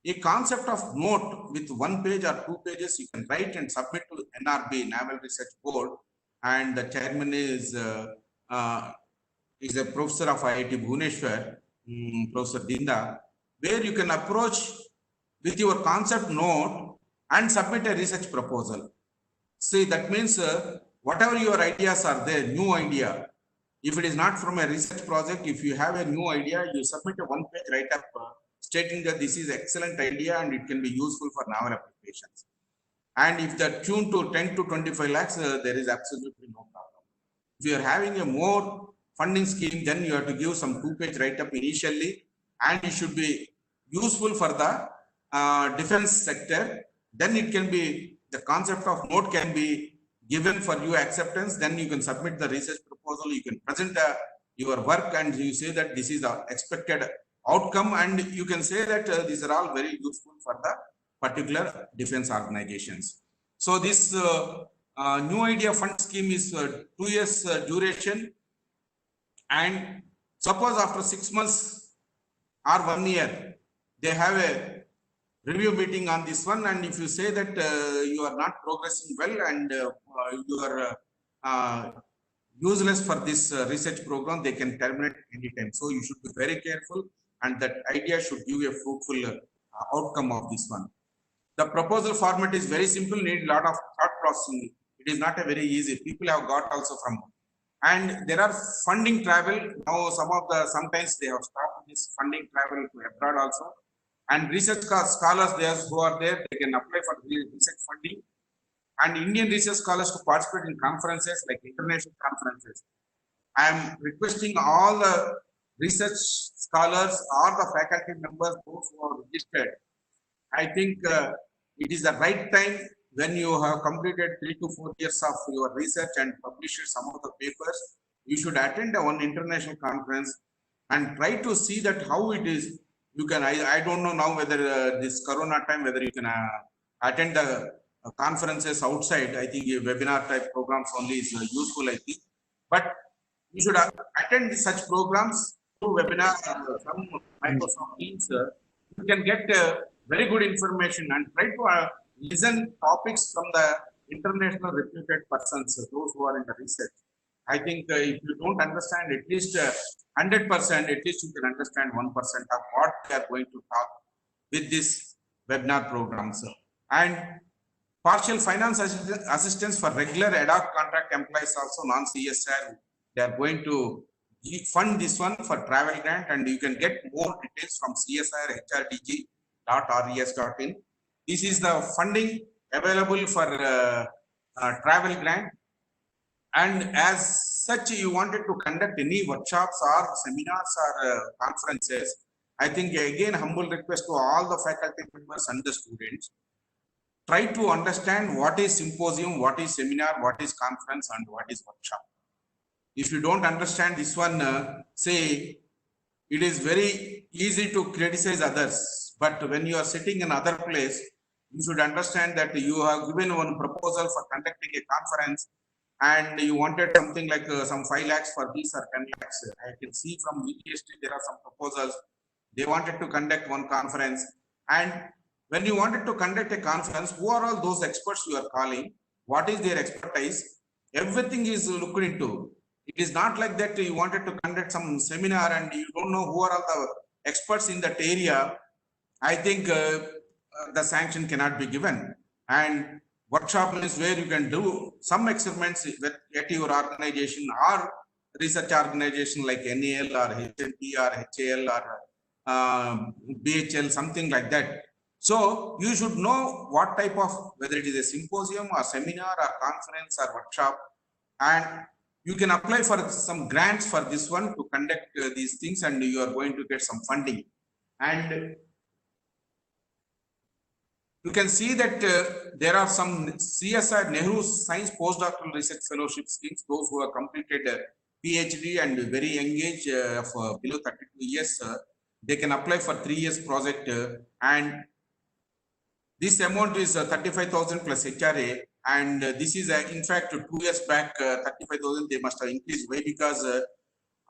A concept of note with 1 page or 2 pages you can write and submit to NRB, Naval Research Board, and the chairman is a professor of IIT Bhubaneswar, Professor Dinda, where you can approach with your concept note and submit a research proposal. See, that means whatever your ideas are there, new idea, if it is not from a research project, if you have a new idea, you submit a 1-page write-up stating that this is excellent idea and it can be useful for naval applications. And if that tuned to 10 to 25 lakhs, there is absolutely no problem. If you are having a more funding scheme, then you have to give some 2-page write-up initially, and it should be useful for the defense sector. Then it can be, the concept of note can be given for your acceptance. Then you can submit the research proposal, you can present your work, and you say that this is the expected outcome, and you can say that these are all very useful for the particular defense organizations. So this new idea fund scheme is 2 years duration, and suppose after 6 months or 1 year, they have a review meeting on this one, and if you say that you are not progressing well and you are useless for this research program, they can terminate anytime. So you should be very careful, and that idea should give a fruitful outcome of this one. The proposal format is very simple, need a lot of thought processing. It is not a very easy. People have got also from. And there are funding travel. Now sometimes they have stopped this funding travel to abroad also. And research scholars who are there, they can apply for research funding. And Indian research scholars to participate in conferences like international conferences. I am requesting all the research scholars or the faculty members, those who are registered. I think it is the right time when you have completed 3 to 4 years of your research and published some of the papers. You should attend one international conference and try to see that how it is. You can. I don't know now whether this Corona time whether you can attend the conferences outside. I think webinar type programs only is useful. I think, but you should attend such programs through webinar from Microsoft Teams. You can get very good information and try to listen topics from the international reputed persons, those who are in the research. I think if you don't understand at least 100%, at least you can understand 1% of what they are going to talk with this webinar programs. And partial finance assistance for regular ad hoc contract employees, also non-CSIR, they are going to fund this one for travel grant, and you can get more details from csirhdg.res.in. This is the funding available for travel grant. And as such, you wanted to conduct any workshops or seminars or conferences, I think again, humble request to all the faculty members and the students, try to understand what is symposium, what is seminar, what is conference, and what is workshop. If you don't understand this one, say, it is very easy to criticize others. But when you are sitting in another place, you should understand that you have given one proposal for conducting a conference and you wanted something like some 5 lakhs for this or 10 lakhs. I can see from VTST there are some proposals. They wanted to conduct one conference. And when you wanted to conduct a conference, who are all those experts you are calling? What is their expertise? Everything is looked into. It is not like that you wanted to conduct some seminar and you don't know who are all the experts in that area. I think the sanction cannot be given. And workshop is where you can do some experiments at your organization or research organization like NAL or HNP or HAL or BHL, something like that. So you should know what type of, whether it is a symposium or seminar or conference or workshop, and you can apply for some grants for this one to conduct these things, and you are going to get some funding. And you can see that there are some CSIR Nehru Science Postdoctoral Research Fellowship schemes, those who have completed PhD and very young age of below 32 years, they can apply for 3 years project, and this amount is 35,000 plus HRA, and this is in fact 2 years back 35,000 they must have increased. Why? Because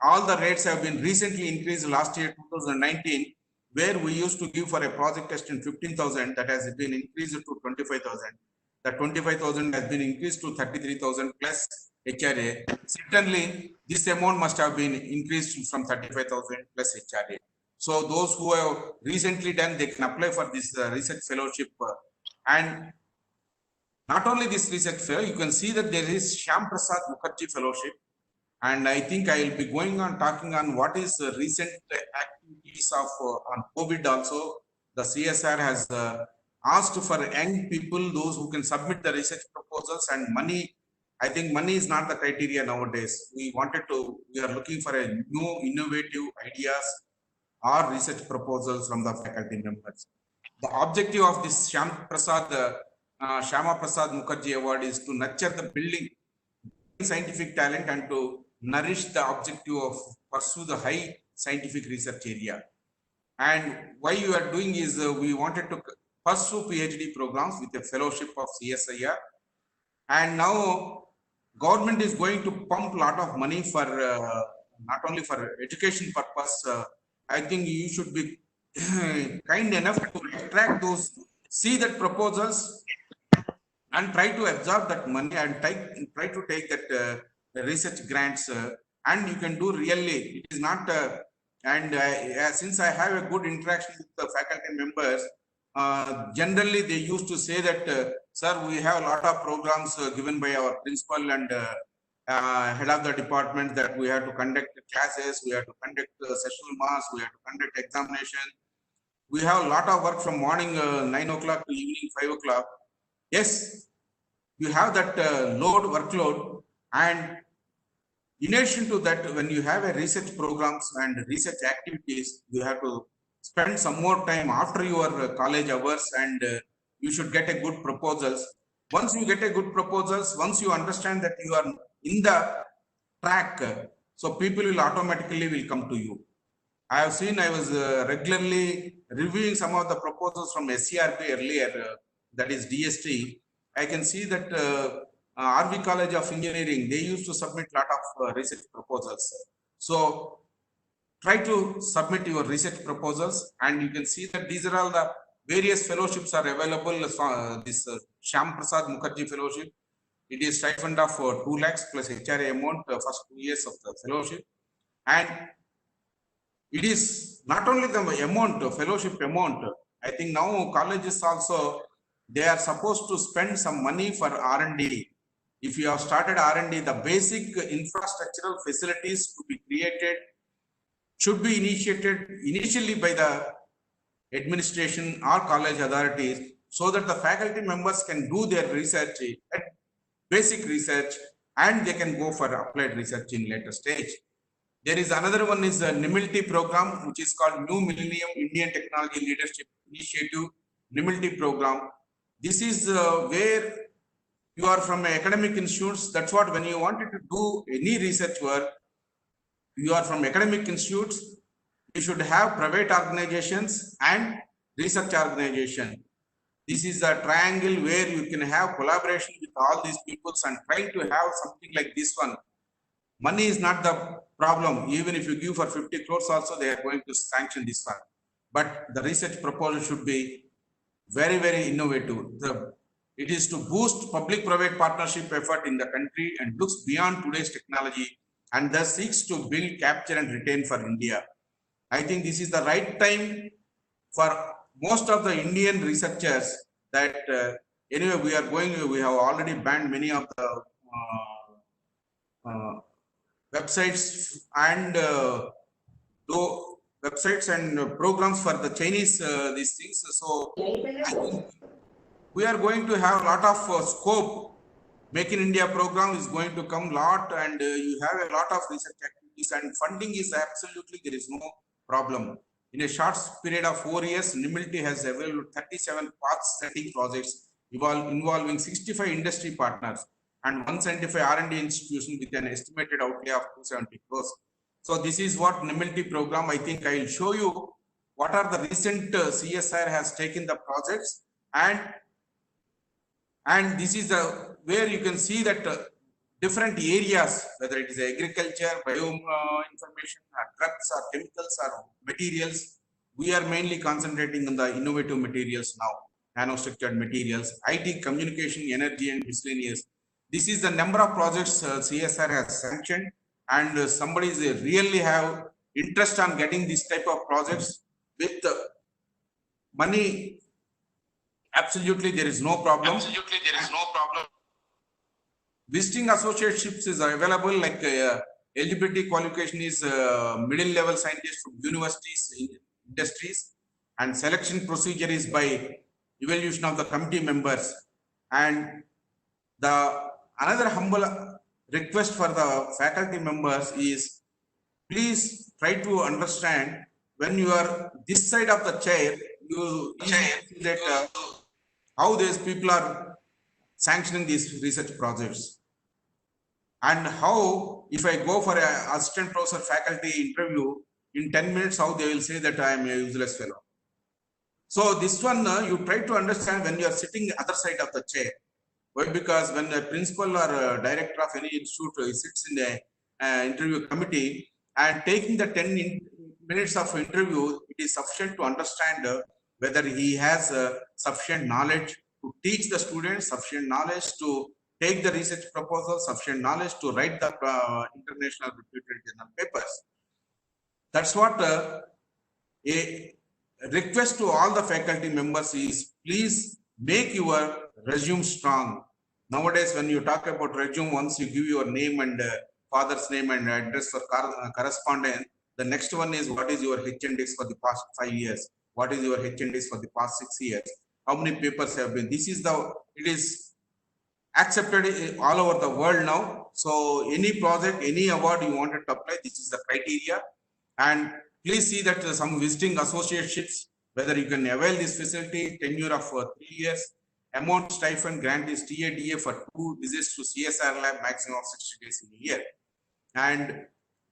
all the rates have been recently increased last year 2019, where we used to give for a project test in 15,000, that has been increased to 25,000. The 25,000 has been increased to 33,000 plus HRA. Certainly, this amount must have been increased from 35,000 plus HRA. So those who have recently done, they can apply for this research fellowship. And not only this research fellow, you can see that there is Shyam Prasad Mukherjee Fellowship. And I think I will be going on talking on what is the recent activities of on COVID also. The CSIR has asked for young people, those who can submit the research proposals, and money. I think money is not the criteria nowadays. We are looking for a new innovative ideas or research proposals from the faculty members. The objective of this Shyama Prasad Mukherjee Award is to nurture the building scientific talent and to nourish the objective of pursue the high scientific research area. And why you are doing is we wanted to pursue PhD programs with a fellowship of CSIR. And now government is going to pump a lot of money for not only for education purpose. I think you should be kind enough to attract those, see that proposals and try to absorb that money and try to take that research grants, and you can do really. It is not, and since I have a good interaction with the faculty members, Generally, they used to say that, sir, we have a lot of programs given by our principal and head of the department that we have to conduct classes, we have to conduct sessional mass, we have to conduct examination. We have a lot of work from morning 9 o'clock to evening 5 o'clock. Yes, you have that workload, and in addition to that, when you have a research programs and research activities, you have to spend some more time after your college hours, and you should get a good proposals. Once you get a good proposals, once you understand that you are in the track, so people will automatically come to you. I have seen, I was regularly reviewing some of the proposals from SCRB earlier, that is DST. I can see that RV College of Engineering, they used to submit a lot of research proposals. So try to submit your research proposals, and you can see that these are all the various fellowships are available. This Shyam Prasad Mukherjee Fellowship, it is stipend of 2 lakhs plus HRA amount first 2 years of the fellowship. And it is not only the amount, fellowship amount. I think now colleges also, they are supposed to spend some money for R&D. If you have started R&D, the basic infrastructural facilities to be created should be initiated initially by the administration or college authorities, so that the faculty members can do their research, basic research, and they can go for applied research in later stage. There is another one is a NIMILT program, which is called New Millennium Indian Technology Leadership Initiative, NIMILT program. This is where you are from academic institutes. That's what, when you wanted to do any research work, you are from academic institutes, you should have private organizations and research organization. This is a triangle where you can have collaboration with all these peoples and try to have something like this one. Money is not the problem. Even if you give for 50 crores also, they are going to sanction this one. But the research proposal should be very, very innovative. It is to boost public-private partnership effort in the country and looks beyond today's technology, and thus seeks to build, capture, and retain for India. I think this is the right time for most of the Indian researchers that anyway, we have already banned many of the websites and websites and programs for the Chinese these things. So I think we are going to have a lot of scope. Make in India program is going to come lot, and you have a lot of research activities, and funding is absolutely, there is no problem. In a short period of 4 years, NIMILT has available 37 path-setting projects involving 65 industry partners and 175 R&D institutions with an estimated outlay of 270 crores. So this is what NIMILT program. I think I will show you what are the recent CSIR has taken the projects, and this is the where you can see that different areas, whether it is agriculture, bio information, or drugs, or chemicals, or materials, we are mainly concentrating on the innovative materials now, nanostructured materials, IT, communication, energy, and miscellaneous. This is the number of projects CSIR has sanctioned, and somebody really have interest on getting this type of projects with money. Absolutely, there is no problem. Absolutely, there is no problem. Visiting associateships is available, like eligibility qualification is middle level scientists from universities, industries, and selection procedure is by evaluation of the committee members. And the another humble request for the faculty members is, please try to understand, when you are this side of the chair, you see that how these people are sanctioning these research projects, and how if I go for an assistant professor faculty interview in 10 minutes, how they will say that I am a useless fellow. So this one you try to understand when you are sitting other side of the chair. Why? Because when a principal or a director of any institute sits in the interview committee and taking the 10 minutes of interview, it is sufficient to understand whether he has sufficient knowledge to teach the students, sufficient knowledge to take the research proposal, sufficient knowledge to write the international reputed journal papers. That's what a request to all the faculty members is please make your resume strong. Nowadays, when you talk about resume, once you give your name and father's name and address for correspondence, the next one is what is your HNDs for the past 5 years? What is your HNDs for the past 6 years? How many papers have been? This is it is accepted all over the world now. So any project, any award you wanted to apply, this is the criteria. And please see that some visiting associateships, whether you can avail this facility, tenure of 3 years, amount stipend grant is TADA for 2 visits to CSIR lab, maximum of 60 days in a year. And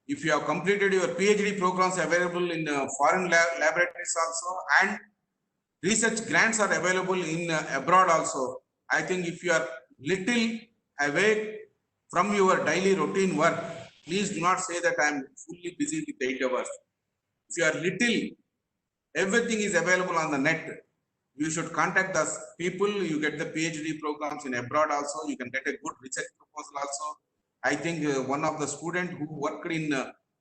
if you have completed your PhD programs available in foreign laboratories also, and research grants are available in abroad also. I think if you are little away from your daily routine work, please do not say that I am fully busy with 8 hours. If you are little, everything is available on the net. You should contact us people. You get the PhD programs in abroad also. You can get a good research proposal also. I think one of the students who worked in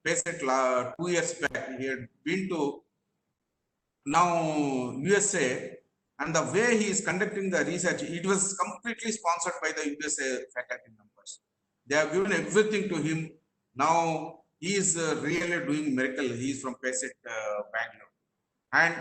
PACET 2 years back, he had been to now USA, and the way he is conducting the research, it was completely sponsored by the USA faculty members. They have given everything to him. Now he is really doing miracle. He is from PACET Bangalore, and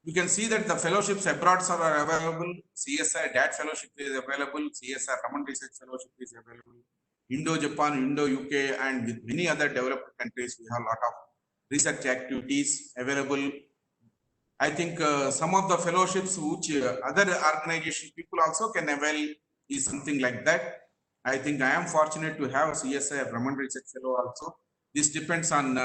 you can see that the fellowships abroad are available. CSIR DAT fellowship is available. CSIR Common Research Fellowship is available. Indo-Japan, Indo-UK, and with many other developed countries, we have a lot of research activities available. I think some of the fellowships which other organization people also can avail is something like that. I think I am fortunate to have CSIR Raman Research Fellow also. This depends on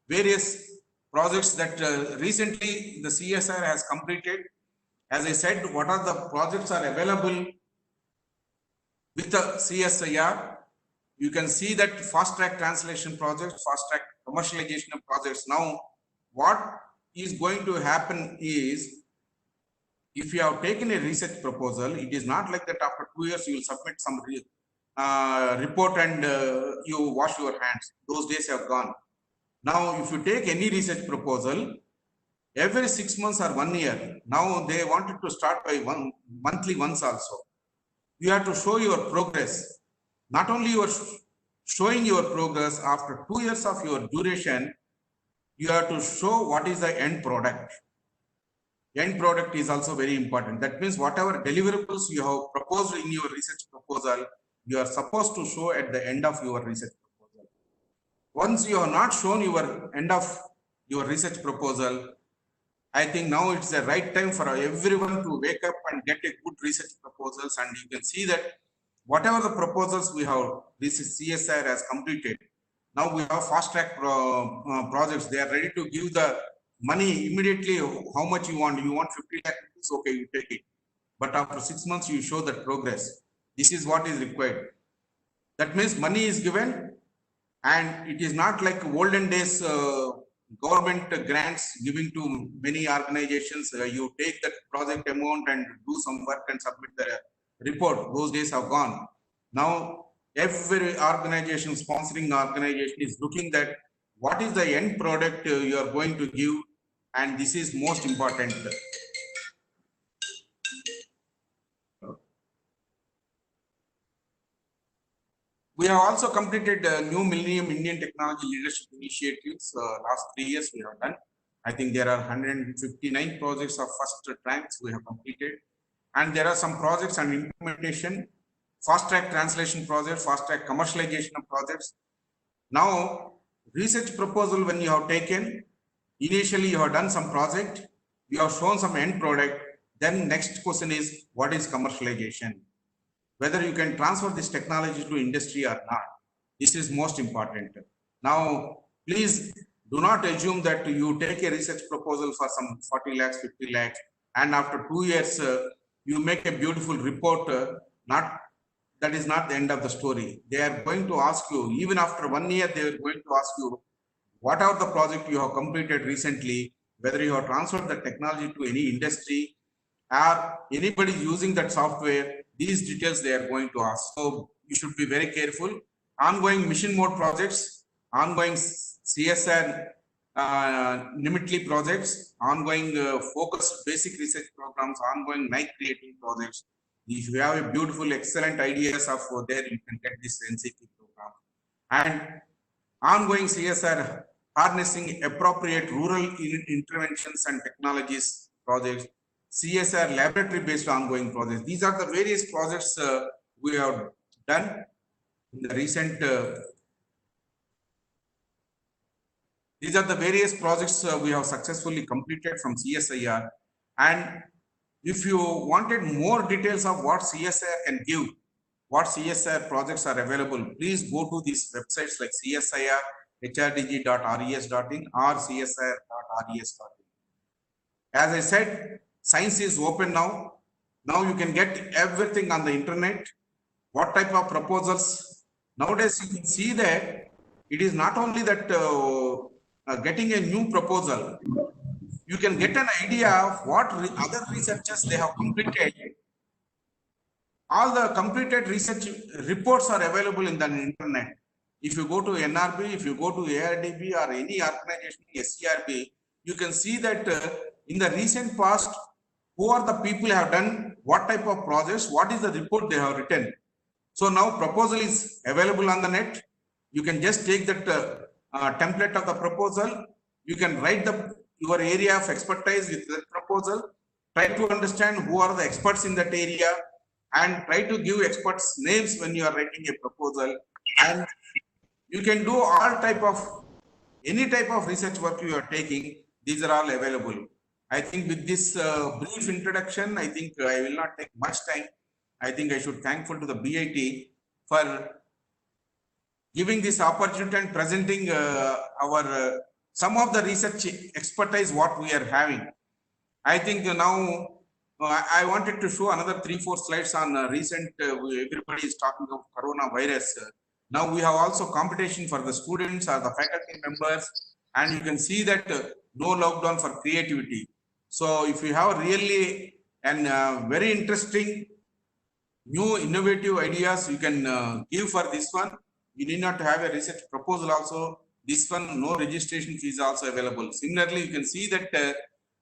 various projects that recently the CSIR has completed. As I said, what are the projects are available with the CSIR? You can see that fast track translation projects, fast track commercialization of projects. Now, what is going to happen is, if you have taken a research proposal, it is not like that after 2 years you will submit some report and you wash your hands. Those days have gone. Now, if you take any research proposal, every 6 months or 1 year, now they wanted to start by monthly once also. You have to show your progress. Not only you are showing your progress, after 2 years of your duration, you have to show what is the end product. End product is also very important. That means whatever deliverables you have proposed in your research proposal, you are supposed to show at the end of your research proposal. Once you have not shown your end of your research proposal, I think now it's the right time for everyone to wake up and get a good research proposals. And you can see that whatever the proposals we have, this is CSIR has completed. Now we have fast track projects. They are ready to give the money immediately. How much you want? You want 50 lakh rupees? Okay, you take it. But after 6 months, you show that progress. This is what is required. That means money is given, and it is not like olden days government grants giving to many organizations. You take that project amount and do some work and submit the report. Those days have gone. Now every organization, sponsoring organization, is looking at what is the end product you are going to give, and this is most important. We have also completed new Millennium Indian Technology Leadership Initiatives. Last 3 years we have done. I think there are 159 projects of first ranks we have completed. And there are some projects and implementation, fast track translation projects, fast track commercialization of projects. Now, research proposal, when you have taken, initially you have done some project, you have shown some end product. Then next question is, what is commercialization? Whether you can transfer this technology to industry or not. This is most important. Now, please do not assume that you take a research proposal for some 40 lakhs, 50 lakhs, and after 2 years, you make a beautiful report. That is not the end of the story. They are going to ask you, even after 1 year, they are going to ask you, what are the project you have completed recently, whether you have transferred the technology to any industry, or anybody using that software. These details they are going to ask. So you should be very careful. Ongoing mission mode projects, ongoing CSIR Nimitli projects, ongoing focused basic research programs, ongoing night creating projects. If you have a beautiful, excellent ideas of there, you can get this NCP program. And ongoing CSR, harnessing appropriate rural interventions and technologies projects, CSR laboratory based ongoing projects. These are the various projects we have done in the recent these are the various projects we have successfully completed from CSIR. And if you wanted more details of what CSIR can give, what CSIR projects are available, please go to these websites like CSIR, hrdg.res.in or csir.res.in. As I said, science is open now. Now you can get everything on the internet. What type of proposals? Nowadays, you can see that it is not only that getting a new proposal, you can get an idea of what other researchers they have completed. All the completed research reports are available in the internet. If you go to NRB, if you go to ARDB or any organization, SCRB, you can see that in the recent past, who are the people who have done what type of projects, what is the report they have written. So now proposal is available on the net. You can just take that template of the proposal. You can write your area of expertise with that proposal. Try to understand who are the experts in that area and try to give experts names when you are writing a proposal. And you can do any type of research work you are taking. These are all available. I think with this brief introduction, I think I will not take much time. I think I should thankful to the BIT for giving this opportunity and presenting our some of the research expertise what we are having. I think now I wanted to show another 3-4 slides on recent. Everybody is talking of coronavirus. Now we have also competition for the students or the faculty members, and you can see that no lockdown for creativity. So if you have really and very interesting new innovative ideas, you can give for this one. You need not have a research proposal also. This one, no registration fees also available. Similarly, you can see that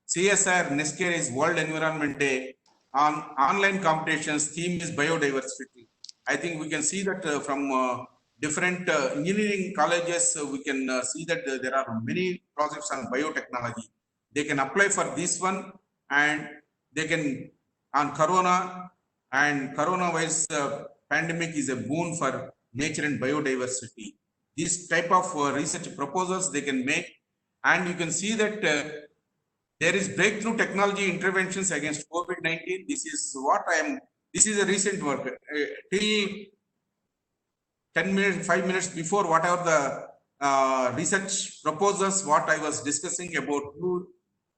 CSIR next year is World Environment Day. On online competitions, theme is biodiversity. I think we can see that from different engineering colleges, we can see that there are many projects on biotechnology. They can apply for this one, and they can on corona, and coronavirus pandemic is a boon for nature and biodiversity. This type of research proposals they can make, and you can see that there is breakthrough technology interventions against COVID-19. This is what this is a recent work. Till 10 minutes, 5 minutes before, whatever the research proposals, what I was discussing about who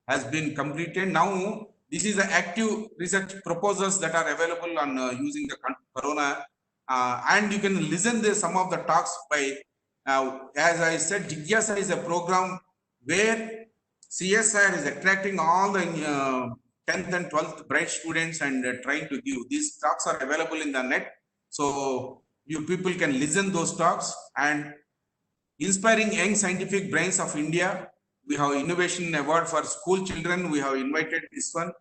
has been completed. Now, this is the active research proposals that are available on using the corona. And you can listen to some of the talks by, as I said, Jigyasa is a program where CSIR is attracting all the 10th and 12th bright students and trying to give. These talks are available in the net. So you people can listen those talks. And inspiring young scientific brains of India. We have innovation award for school children. We have invited this one.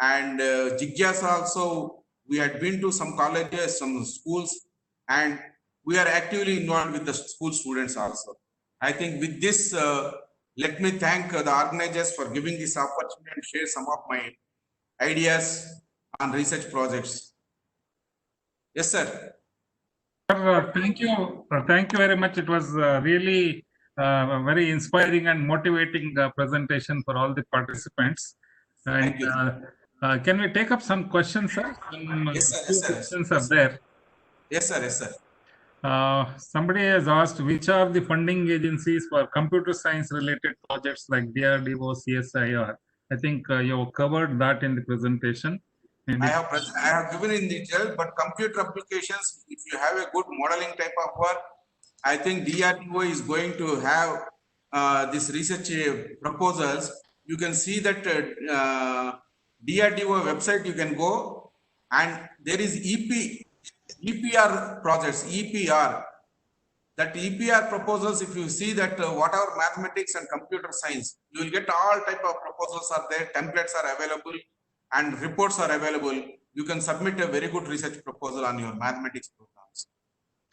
And Jigyasa also, we had been to some colleges, some schools, and we are actively involved with the school students also. I think with this, let me thank the organizers for giving this opportunity and share some of my ideas on research projects. Yes, sir. Thank you. Thank you very much. It was really very inspiring and motivating presentation for all the participants. And can we take up some questions, sir? Yes, sir. Yes, sir. Questions are there. Yes, sir. Yes, sir. Somebody has asked which are the funding agencies for computer science related projects like DRDO, CSIR. I think you have covered that in the presentation. And I have given in detail, but computer applications, if you have a good modeling type of work, I think DRDO is going to have this research proposals. You can see that DRDO website, you can go, and there is EPR projects, EPR. that EPR proposals, if you see that whatever mathematics and computer science, you will get all type of proposals are there, templates are available, and reports are available. You can submit a very good research proposal on your mathematics programs.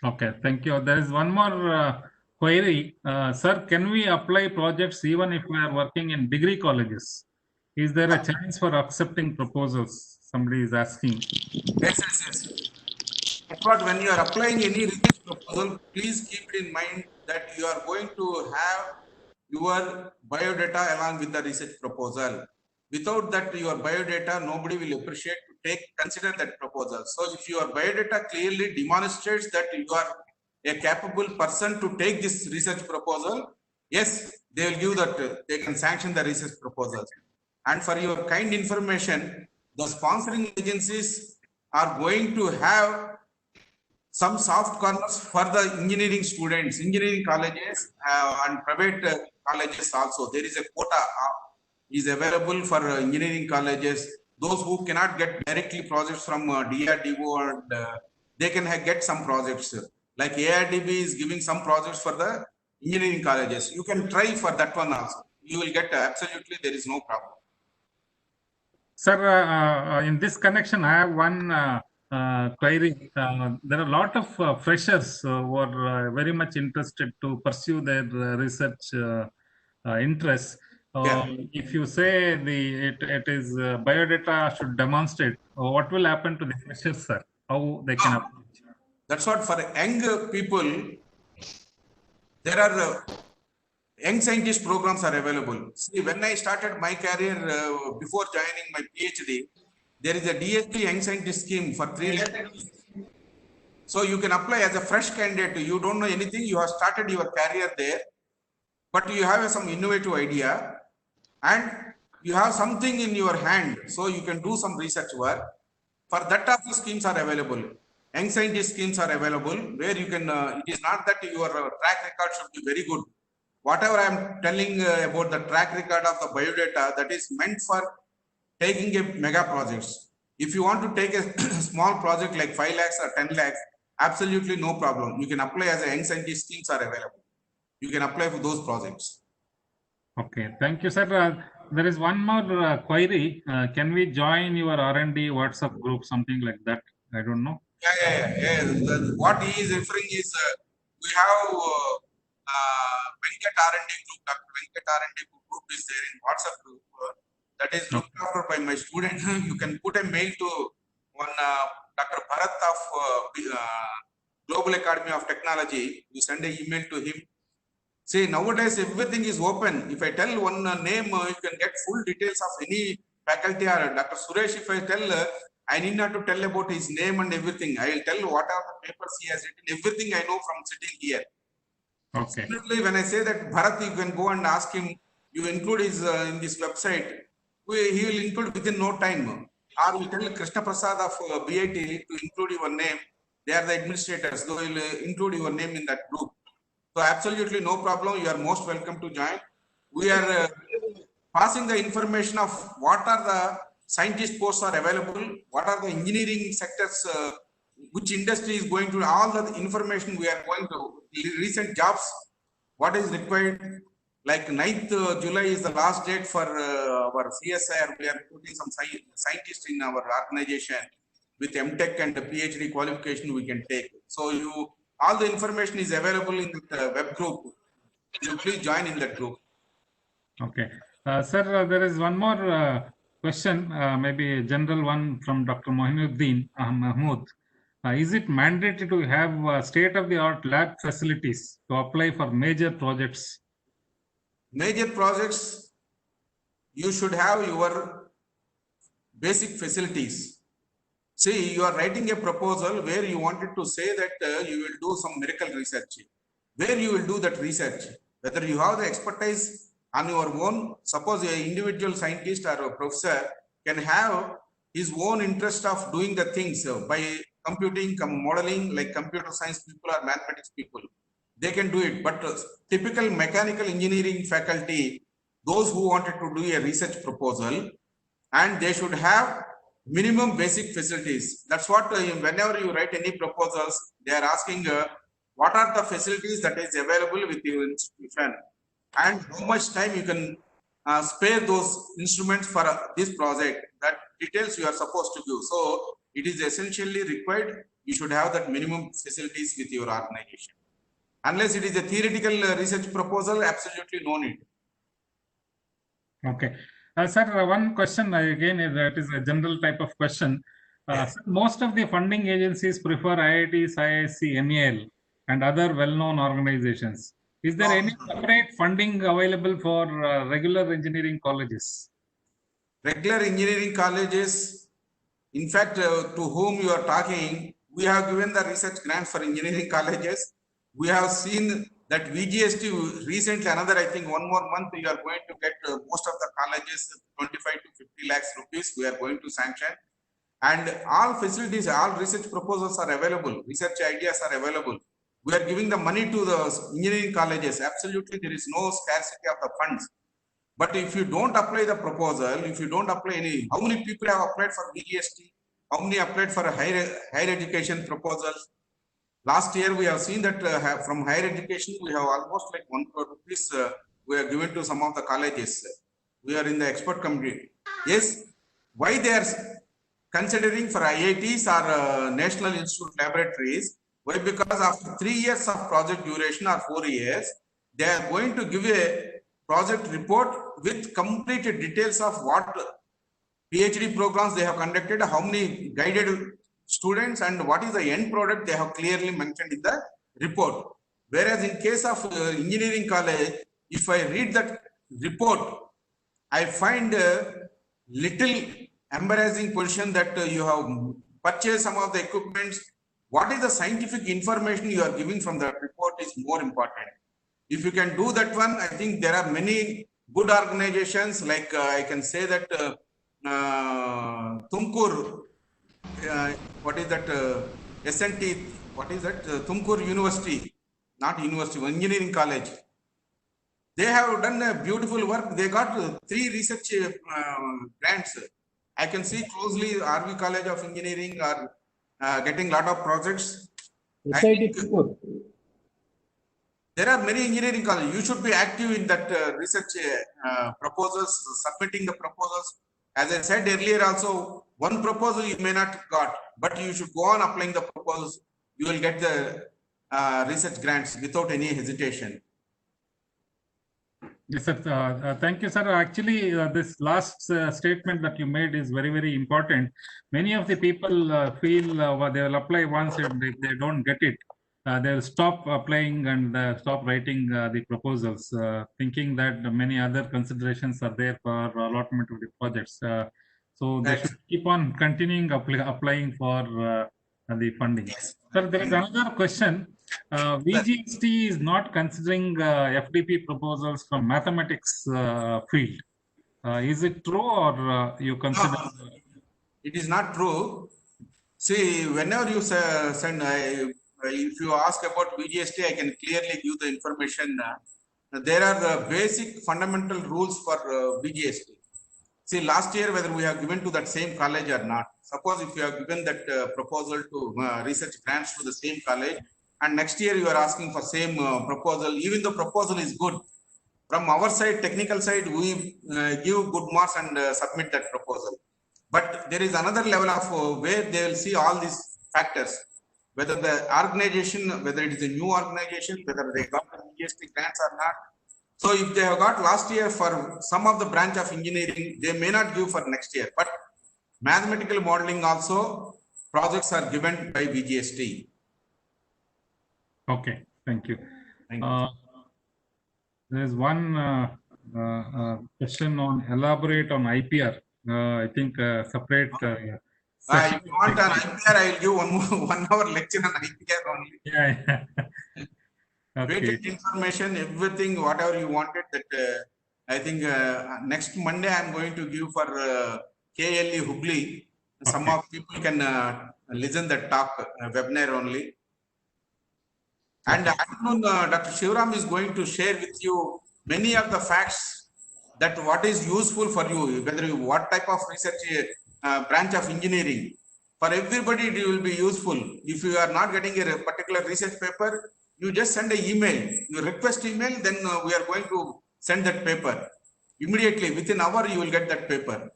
Okay, thank you. There is one more query. Sir, can we apply projects even if we are working in degree colleges? Is there a chance for accepting proposals? Somebody is asking. Yes. But when you are applying any research proposal, please keep it in mind that you are going to have your biodata along with the research proposal. Without that, your biodata, nobody will appreciate to consider that proposal. So if your biodata clearly demonstrates that you are a capable person to take this research proposal, yes, they will give that, they can sanction the research proposals. And for your kind information, the sponsoring agencies are going to have some soft corners for the engineering students, engineering colleges and private colleges also. There is a quota is available for engineering colleges. Those who cannot get directly projects from DRDO, and they can get some projects. Like ARDB is giving some projects for the engineering colleges. You can try for that one also. You will get absolutely, there is no problem. Sir, in this connection, I have one query. There are a lot of freshers who are very much interested to pursue their research interests. If you say it is biodata should demonstrate, what will happen to the freshers, sir? How they can approach? That's what for young people, there are young scientist programs are available. See, when I started my career before joining my PhD, there is a DSP young scientist scheme for 3 lakhs. So you can apply as a fresh candidate. You don't know anything. You have started your career there, but you have some innovative idea and you have something in your hand. So you can do some research work. For that also schemes are available. Young scientist schemes are available where you can, it is not that your track record should be very good. Whatever I am telling about the track record of the biodata, that is meant for taking a mega projects. If you want to take a small project like 5 lakhs or 10 lakhs, absolutely no problem. You can apply as a young scientist schemes are available. You can apply for those projects. Okay, thank you, sir. There is one more query. Can we join your R&D WhatsApp group, something like that? I don't know. Yeah. What he is referring is we have Venkat R&D group. Dr. Venkat R&D group is there in WhatsApp group that is looked after by my student. You can put a mail to one Dr. Bharat of Global Academy of Technology. You send an email to him. See, nowadays everything is open. If I tell one name, you can get full details of any faculty or Dr. Suresh. If I tell, I need not to tell about his name and everything. I will tell what are the papers he has written. Everything I know from sitting here. Okay. Absolutely, when I say that Bharat, you can go and ask him. You include his in this website. He will include within no time. Or we tell Krishna Prasad of BIT to include your name. They are the administrators. They will include your name in that group. So absolutely no problem. You are most welcome to join. We are passing the information of what are the scientist posts are available, what are the engineering sectors, which industry is going to, all the information we are going to, recent jobs, what is required. Like 9th July is the last date for our CSIR. We are putting some scientists in our organization with MTech and PhD qualification we can take. So all the information is available in the web group. So please join in that group. Okay. Sir, there is one more question, maybe a general one from Dr. Mohinuddin Mahmood. Is it mandatory to have state-of-the-art lab facilities to apply for major projects? Major projects, you should have your basic facilities. See, you are writing a proposal where you wanted to say that you will do some miracle research. Where you will do that research, whether you have the expertise on your own. Suppose an individual scientist or a professor can have his own interest of doing the things by computing, modeling, like computer science people or mathematics people. They can do it, but typical mechanical engineering faculty, those who wanted to do a research proposal, and they should have minimum basic facilities. That's what whenever you write any proposals, they are asking what are the facilities that is available with your institution, and how much time you can spare those instruments for this project. That details you are supposed to give. So it is essentially required. You should have that minimum facilities with your organization. Unless it is a theoretical research proposal, absolutely no need. Okay. Sir, one question again, that is a general type of question. Sir, most of the funding agencies prefer IITs, IISc, NAL, and other well-known organizations. Is there any separate funding available for regular engineering colleges? Regular engineering colleges, in fact, to whom you are talking, we have given the research grants for engineering colleges. We have seen that VGST recently, another, I think 1 more month, you are going to get most of the colleges 25 to 50 lakhs rupees. We are going to sanction, and all facilities, all research proposals are available. Research ideas are available. We are giving the money to the engineering colleges. Absolutely, there is no scarcity of the funds. But if you don't apply the proposal, if you don't apply any, how many people have applied for VGST? How many applied for a higher education proposals? Last year, we have seen that from higher education, we have almost like 1 crore rupees we are given to some of the colleges. We are in the expert committee. Yes, why they are considering for IITs or National Institute laboratories? Why? Because after 3 years of project duration or 4 years, they are going to give a project report with complete details of what PhD programs they have conducted, how many guided students, and what is the end product they have clearly mentioned in the report. Whereas in case of engineering college, if I read that report, I find a little embarrassing position that you have purchased some of the equipments. What is the scientific information you are giving from that report is more important. If you can do that one, I think there are many good organizations, like I can say that Tumkur, what is that, SNT, what is that, Tumkur University, not university, engineering college. They have done a beautiful work. They got 3 research grants. I can see closely RV College of Engineering are getting lot of projects. There are many engineering colleges. You should be active in that research proposals, submitting the proposals. As I said earlier also, one proposal you may not got, but you should go on applying the proposals. You will get the research grants without any hesitation. Yes, sir. Thank you, sir. Actually, this last statement that you made is very, very important. Many of the people feel they will apply once, and if they don't get it, they will stop applying and stop writing the proposals, thinking that many other considerations are there for allotment of the projects. So they should keep on continuing applying for the funding. Yes. Sir, there is another question. VGST is not considering FDP proposals from mathematics field. Is it true, or you consider? No, it is not true. See, whenever you send, if you ask about VGST, I can clearly give the information. There are the basic fundamental rules for VGST. See, last year, whether we have given to that same college or not. Suppose if you have given that proposal to research grants to the same college, and next year you are asking for same proposal, even the proposal is good. From our side, technical side, we give good marks and submit that proposal. But there is another level of where they will see all these factors, whether the organization, whether it is a new organization, whether they got the VGST grants or not. So if they have got last year for some of the branch of engineering, they may not give for next year. But mathematical modeling also, projects are given by VGST. Okay, thank you. Thank you. There is one question on elaborate on IPR. I think separate. If you want an IPR, I will give 1 hour lecture on IPR only. Yeah. Okay. Basic information, everything, whatever you wanted. That I think next Monday I am going to give for KLE Hubli. Some of people can listen that talk webinar only. And afternoon, Dr. Shivram is going to share with you many of the facts that what is useful for you, whether you what type of research branch of engineering. For everybody, it will be useful. If you are not getting a particular research paper, you just send an email, you request email, then we are going to send that paper. Immediately, within an hour, you will get that paper.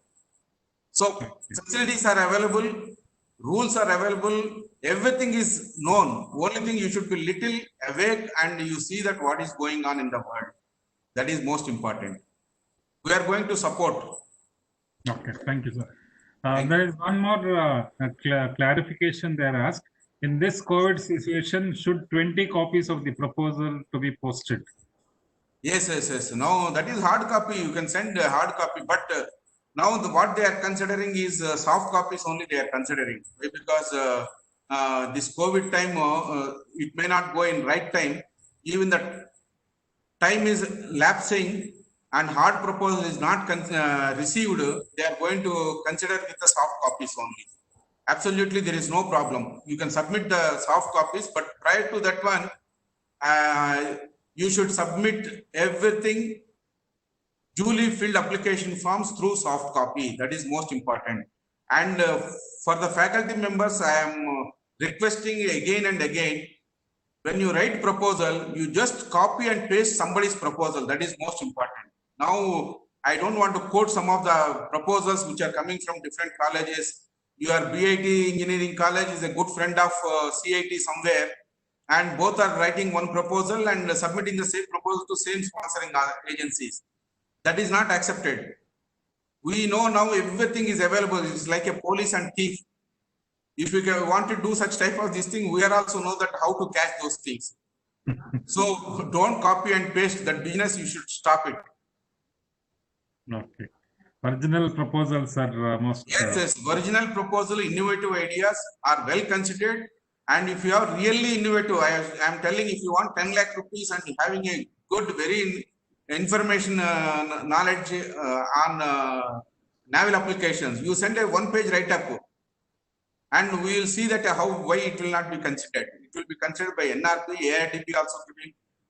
So facilities are available, rules are available, everything is known. Only thing you should be little awake and you see that what is going on in the world. That is most important. We are going to support. Okay, thank you, sir. There is one more clarification they are asked. In this COVID situation, should 20 copies of the proposal to be posted? Yes, yes, yes. Now that is hard copy. You can send a hard copy, but now what they are considering is soft copies only they are considering. Because this COVID time, it may not go in right time. Even the time is lapsing and hard proposal is not received, they are going to consider with the soft copies only. Absolutely, there is no problem. You can submit the soft copies, but prior to that one, you should submit everything, duly filled application forms through soft copy. That is most important. And for the faculty members, I am requesting again and again, when you write proposal, you just copy and paste somebody's proposal. That is most important. Now, I don't want to quote some of the proposals which are coming from different colleges. Your BIT Engineering College is a good friend of CIT somewhere, and both are writing one proposal and submitting the same proposal to same sponsoring agencies. That is not accepted. We know now everything is available. It's like a police and thief. If we want to do such type of this thing, we are also know that how to catch those things. So don't copy and paste that business. You should stop it. Okay. Original proposals are most. Yes, original proposal, innovative ideas are well considered. And if you are really innovative, I am telling, if you want 10 lakh rupees and having a good, very information knowledge on naval applications, you send a one-page write-up. And we will see that why it will not be considered. It will be considered by NRP, AIDP also.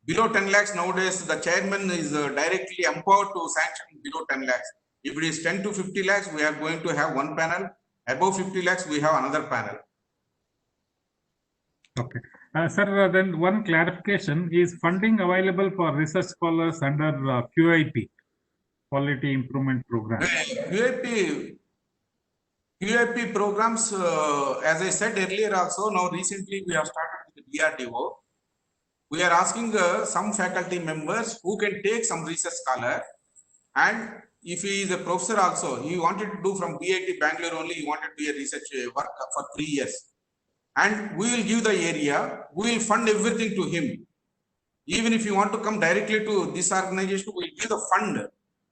Below 10 lakhs nowadays, the chairman is directly empowered to sanction below 10 lakhs. If it is 10 to 50 lakhs, we are going to have one panel. Above 50 lakhs, we have another panel. Okay. Sir, then one clarification, is funding available for research scholars under QIP, Quality Improvement Program? QIP programs, as I said earlier also, now recently we have started with the DRDO. We are asking some faculty members who can take some research scholar, and if he is a professor also, he wanted to do from BIT Bangalore only, he wanted to be a research work for 3 years. And we will give the area, we will fund everything to him. Even if you want to come directly to this organization, we will give the fund.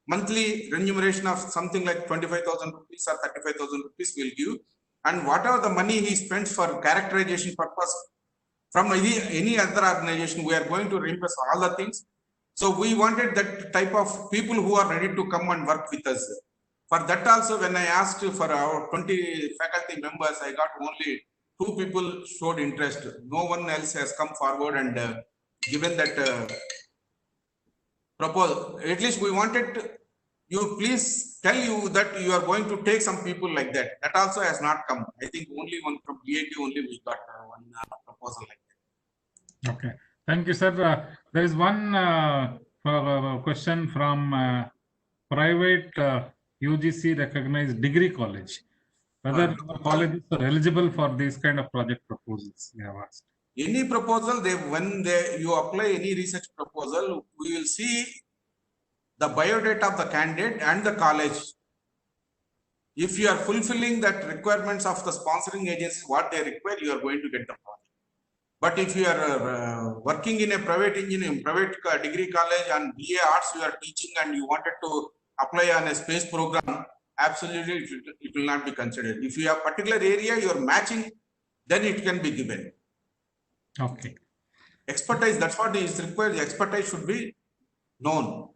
Monthly remuneration of something like 25,000 rupees or 35,000 rupees we will give. And whatever the money he spends for characterization purpose from any other organization, we are going to reimburse all the things. So we wanted that type of people who are ready to come and work with us. For that also, when I asked for our 20 faculty members, I got only 2 people showed interest. No one else has come forward and given that proposal. At least we wanted you please tell you that you are going to take some people like that. That also has not come. I think only one from BIT only we got one proposal like that. Okay. Thank you, sir. There is one question from private UGC recognized degree college. Whether colleges are eligible for these kind of project proposals, they have asked. Any proposal, when you apply any research proposal, we will see the biodata of the candidate and the college. If you are fulfilling that requirements of the sponsoring agencies, what they require, you are going to get the project. But if you are working in a private engineering, private degree college and BA Arts you are teaching and you wanted to apply on a space program, absolutely it will not be considered. If you have particular area you are matching, then it can be given. Okay. Expertise, that's what is required. Expertise should be known.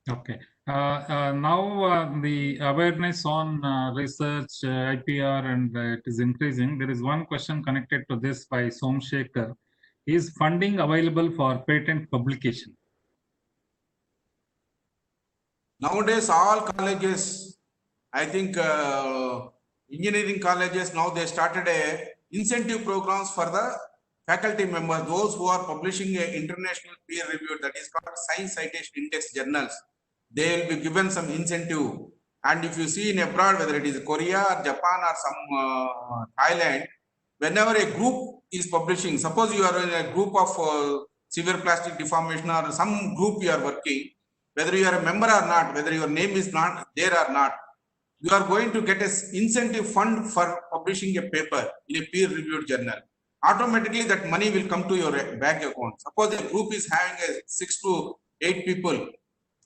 Okay. Now the awareness on research, IPR, and it is increasing. There is one question connected to this by Somshekhar. Is funding available for patent publication? Nowadays, all colleges, I think engineering colleges, now they started a incentive programs for the faculty members, those who are publishing a international peer review, that is called Science Citation Index journals, they will be given some incentive. And if you see in abroad, whether it is Korea or Japan or some Thailand, whenever a group is publishing, suppose you are in a group of severe plastic deformation or some group you are working, whether you are a member or not, whether your name is not there or not, you are going to get an incentive fund for publishing a paper in a peer-reviewed journal. Automatically, that money will come to your bank account. Suppose a group is having a 6 to 8 people,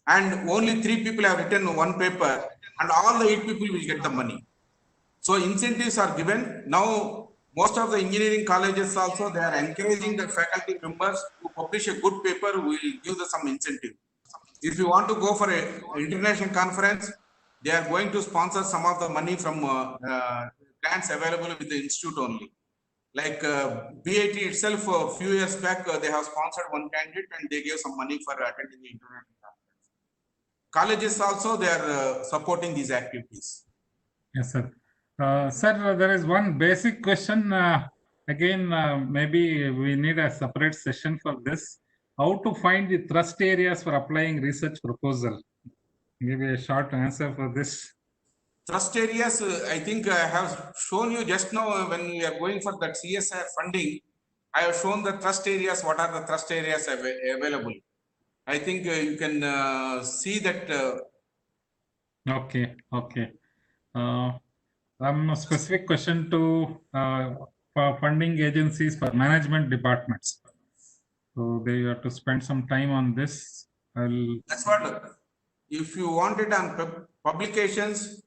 and only 3 people have written one paper, and all the 8 people will get the money. So incentives are given. Now, most of the engineering colleges also, they are encouraging the faculty members to publish a good paper, will give them some incentive. If you want to go for an international conference, they are going to sponsor some of the money from grants available with the institute only. Like BIT itself, a few years back, they have sponsored one candidate and they gave some money for attending the international conference. Colleges also, they are supporting these activities. Yes, sir. Sir, there is one basic question. Again, maybe we need a separate session for this. How to find the thrust areas for applying research proposal? Give a short answer for this. Trust areas, I think I have shown you just now when we are going for that CSIR funding, I have shown the trust areas, what are the trust areas available. I think you can see that. Okay. A specific question to for funding agencies for management departments. So they have to spend some time on this. That's what, if you want it on publications,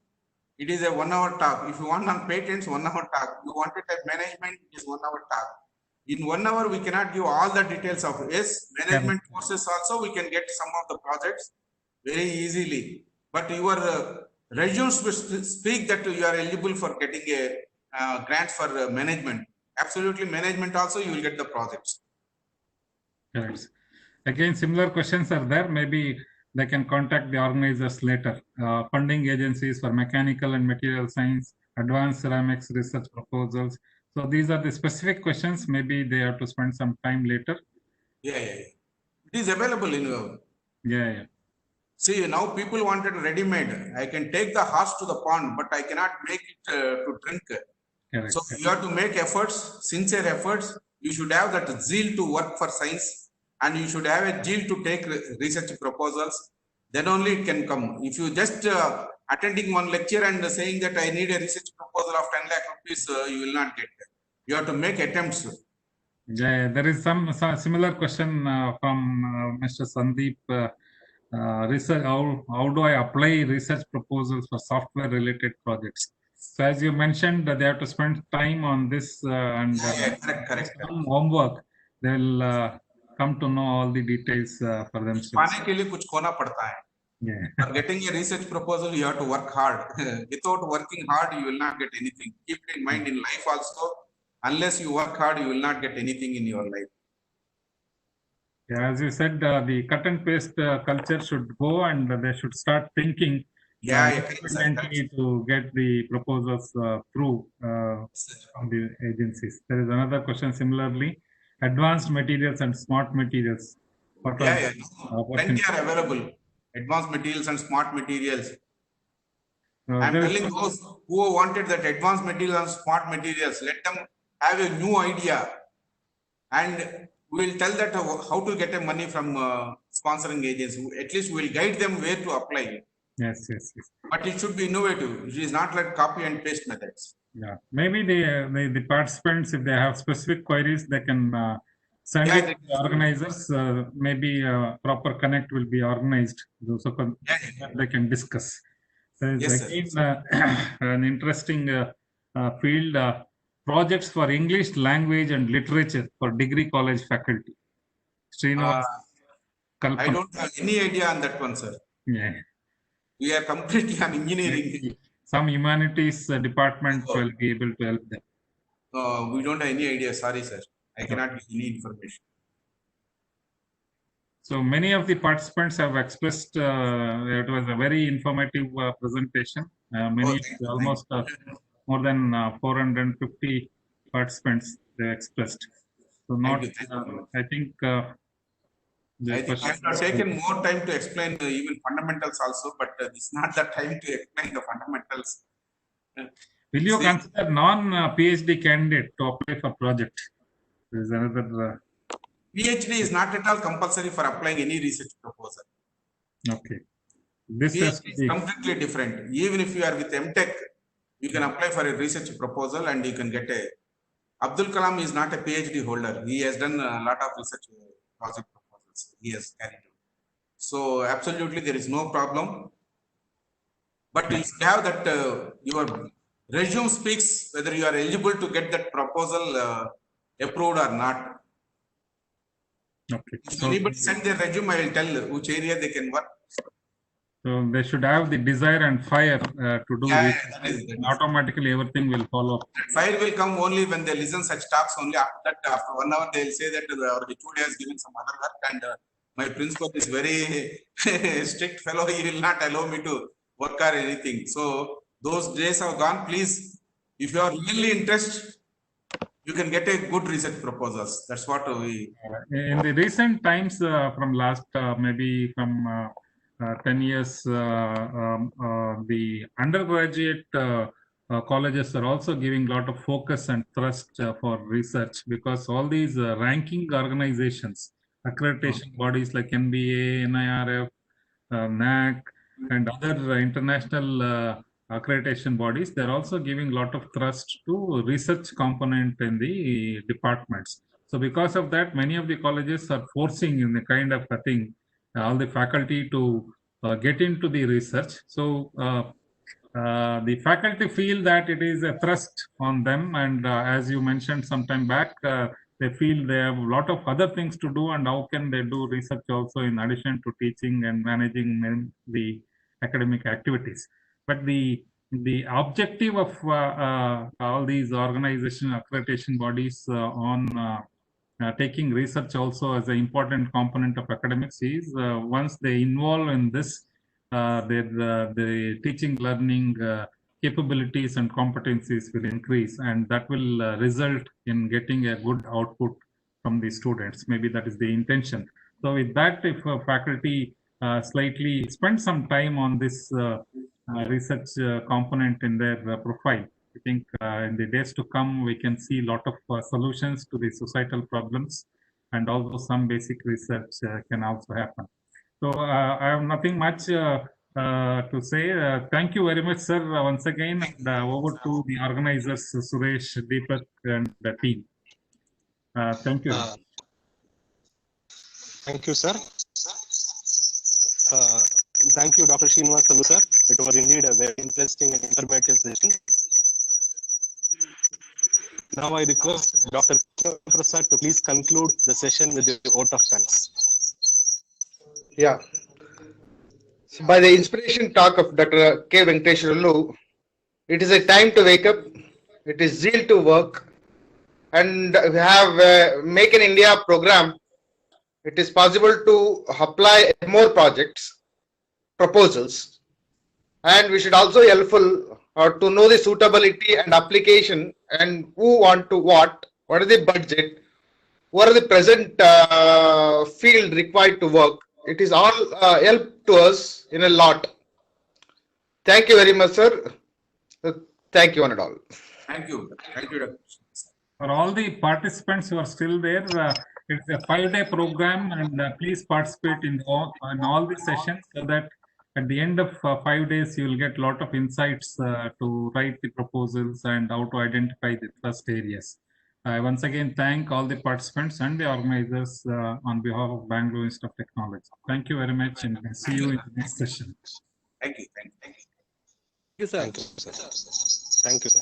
it is a 1 hour talk. If you want on patents, 1 hour talk. You want it at management, it is 1 hour talk. In 1 hour, we cannot give all the details of management courses also, we can get some of the projects very easily. But your resume speak that you are eligible for getting a grant for management. Absolutely, management also, you will get the projects. Correct. Again, similar questions are there. Maybe they can contact the organizers later. Funding agencies for mechanical and material science, advanced ceramics research proposals. So these are the specific questions. Maybe they have to spend some time later. Yeah. It is available in. Yeah. See, now people wanted ready-made. I can take the horse to the pond, but I cannot make it to drink. Correct. So you have to make efforts, sincere efforts. You should have that zeal to work for science, and you should have a zeal to take research proposals. Then only it can come. If you just attending one lecture and saying that I need a research proposal of 10 lakh rupees, you will not get it. You have to make attempts. Yeah, there is some similar question from Mr. Sandeep. Research, how do I apply research proposals for software related projects? So as you mentioned, they have to spend time on this and correct. some homework. They will come to know all the details for themselves. Yeah. For getting a research proposal, you have to work hard. Without working hard, you will not get anything. Keep it in mind in life also. Unless you work hard, you will not get anything in your life. Yeah, as you said, the cut and paste culture should go, and they should start thinking independently to get the proposals through from the agencies. There is another question similarly: advanced materials and smart materials. Plenty are available. Advanced materials and smart materials. I'm telling those who wanted that advanced materials and smart materials, let them have a new idea, and we will tell that how to get a money from sponsoring agents. At least we will guide them where to apply. Yes. But it should be innovative. It is not like copy and paste methods. Yeah, maybe the participants, if they have specific queries, they can send it to the organizers. Maybe proper connect will be organized so they can discuss. There is again an interesting field. Projects for English language and literature for degree college faculty. I don't have any idea on that one, sir. Yeah. We are completely on engineering. Some humanities department will be able to help them. We don't have any idea. Sorry, sir. I cannot give any information. So many of the participants have expressed it was a very informative presentation. Almost more than 450 participants they expressed. So not, Thank you very much. I think the I think I question. have taken more time to explain even fundamentals also, but this is not the time to explain the fundamentals. Will you See, consider non-PhD candidate to apply for project? There is another. PhD is not at all compulsory for applying any research proposal. Okay. This has PhD to is be. completely different. Even if you are with MTech, you can apply for a research proposal and you can get a. Abdul Kalam is not a PhD holder. He has done a lot of research project proposals. He has carried out. So absolutely there is no problem. But if you have that your resume speaks whether you are eligible to get that proposal approved or not. Okay. If So, anybody send their resume, I will tell which area they can work. so they should have the desire and fire to do Yeah, research. that is. Automatically, everything will follow. Fire will come only when they listen such talks. Only after that, after 1 hour, they will say that our HOD has given some other work, and my principal is very strict fellow. He will not allow me to work or anything. So those days have gone. Please, if you are really interested, you can get a good research proposals. That's what we. In the recent times, from last maybe from 10 years, the undergraduate colleges are also giving a lot of focus and thrust for research, because all these ranking organizations, accreditation bodies like NBA, NIRF, NAC, and other international accreditation bodies, they're also giving a lot of thrust to research component in the departments. So because of that, many of the colleges are forcing in the kind of a thing, all the faculty to get into the research. So the faculty feel that it is a thrust on them, and as you mentioned some time back, they feel they have a lot of other things to do, and how can they do research also in addition to teaching and managing the academic activities. But the objective of all these organization accreditation bodies on taking research also as an important component of academics is once they involve in this, the teaching learning capabilities and competencies will increase, and that will result in getting a good output from the students. Maybe that is the intention. So with that, if faculty slightly spend some time on this research component in their profile, I think in the days to come, we can see a lot of solutions to the societal problems, and also some basic research can also happen. So I have nothing much to say. Thank you very much, sir, once again. And over to the organizers, Suresh, Deepak, and the team. Thank you. Thank you, sir. Thank you, Dr. Srinivasulu, sir. It was indeed a very interesting and informative session. Now I request Dr. Prasad to please conclude the session with the vote of thanks. Yeah. So by the inspiration talk of Dr. K. Venkateswarlu, it is a time to wake up. It is zeal to work, and we have Make in India program. It is possible to apply more projects, proposals, and we should also helpful to know the suitability and application, and who want to what is the budget, what are the present field required to work. It is all help to us in a lot. Thank you very much, sir. Thank you one and all. Thank you. Thank you, Dr. For all the participants who are still there, it's a 5-day program, and please participate in all the sessions, so that at the end of 5 days, you will get a lot of insights to write the proposals and how to identify the thrust areas. I once again thank all the participants and the organizers on behalf of Bangalore Institute of Technology. Thank you very much, and see you in the next session. Thank you. Thank you. Thank you, sir. Thank you, sir. Thank you, sir.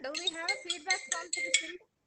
do we have a feedback from the student?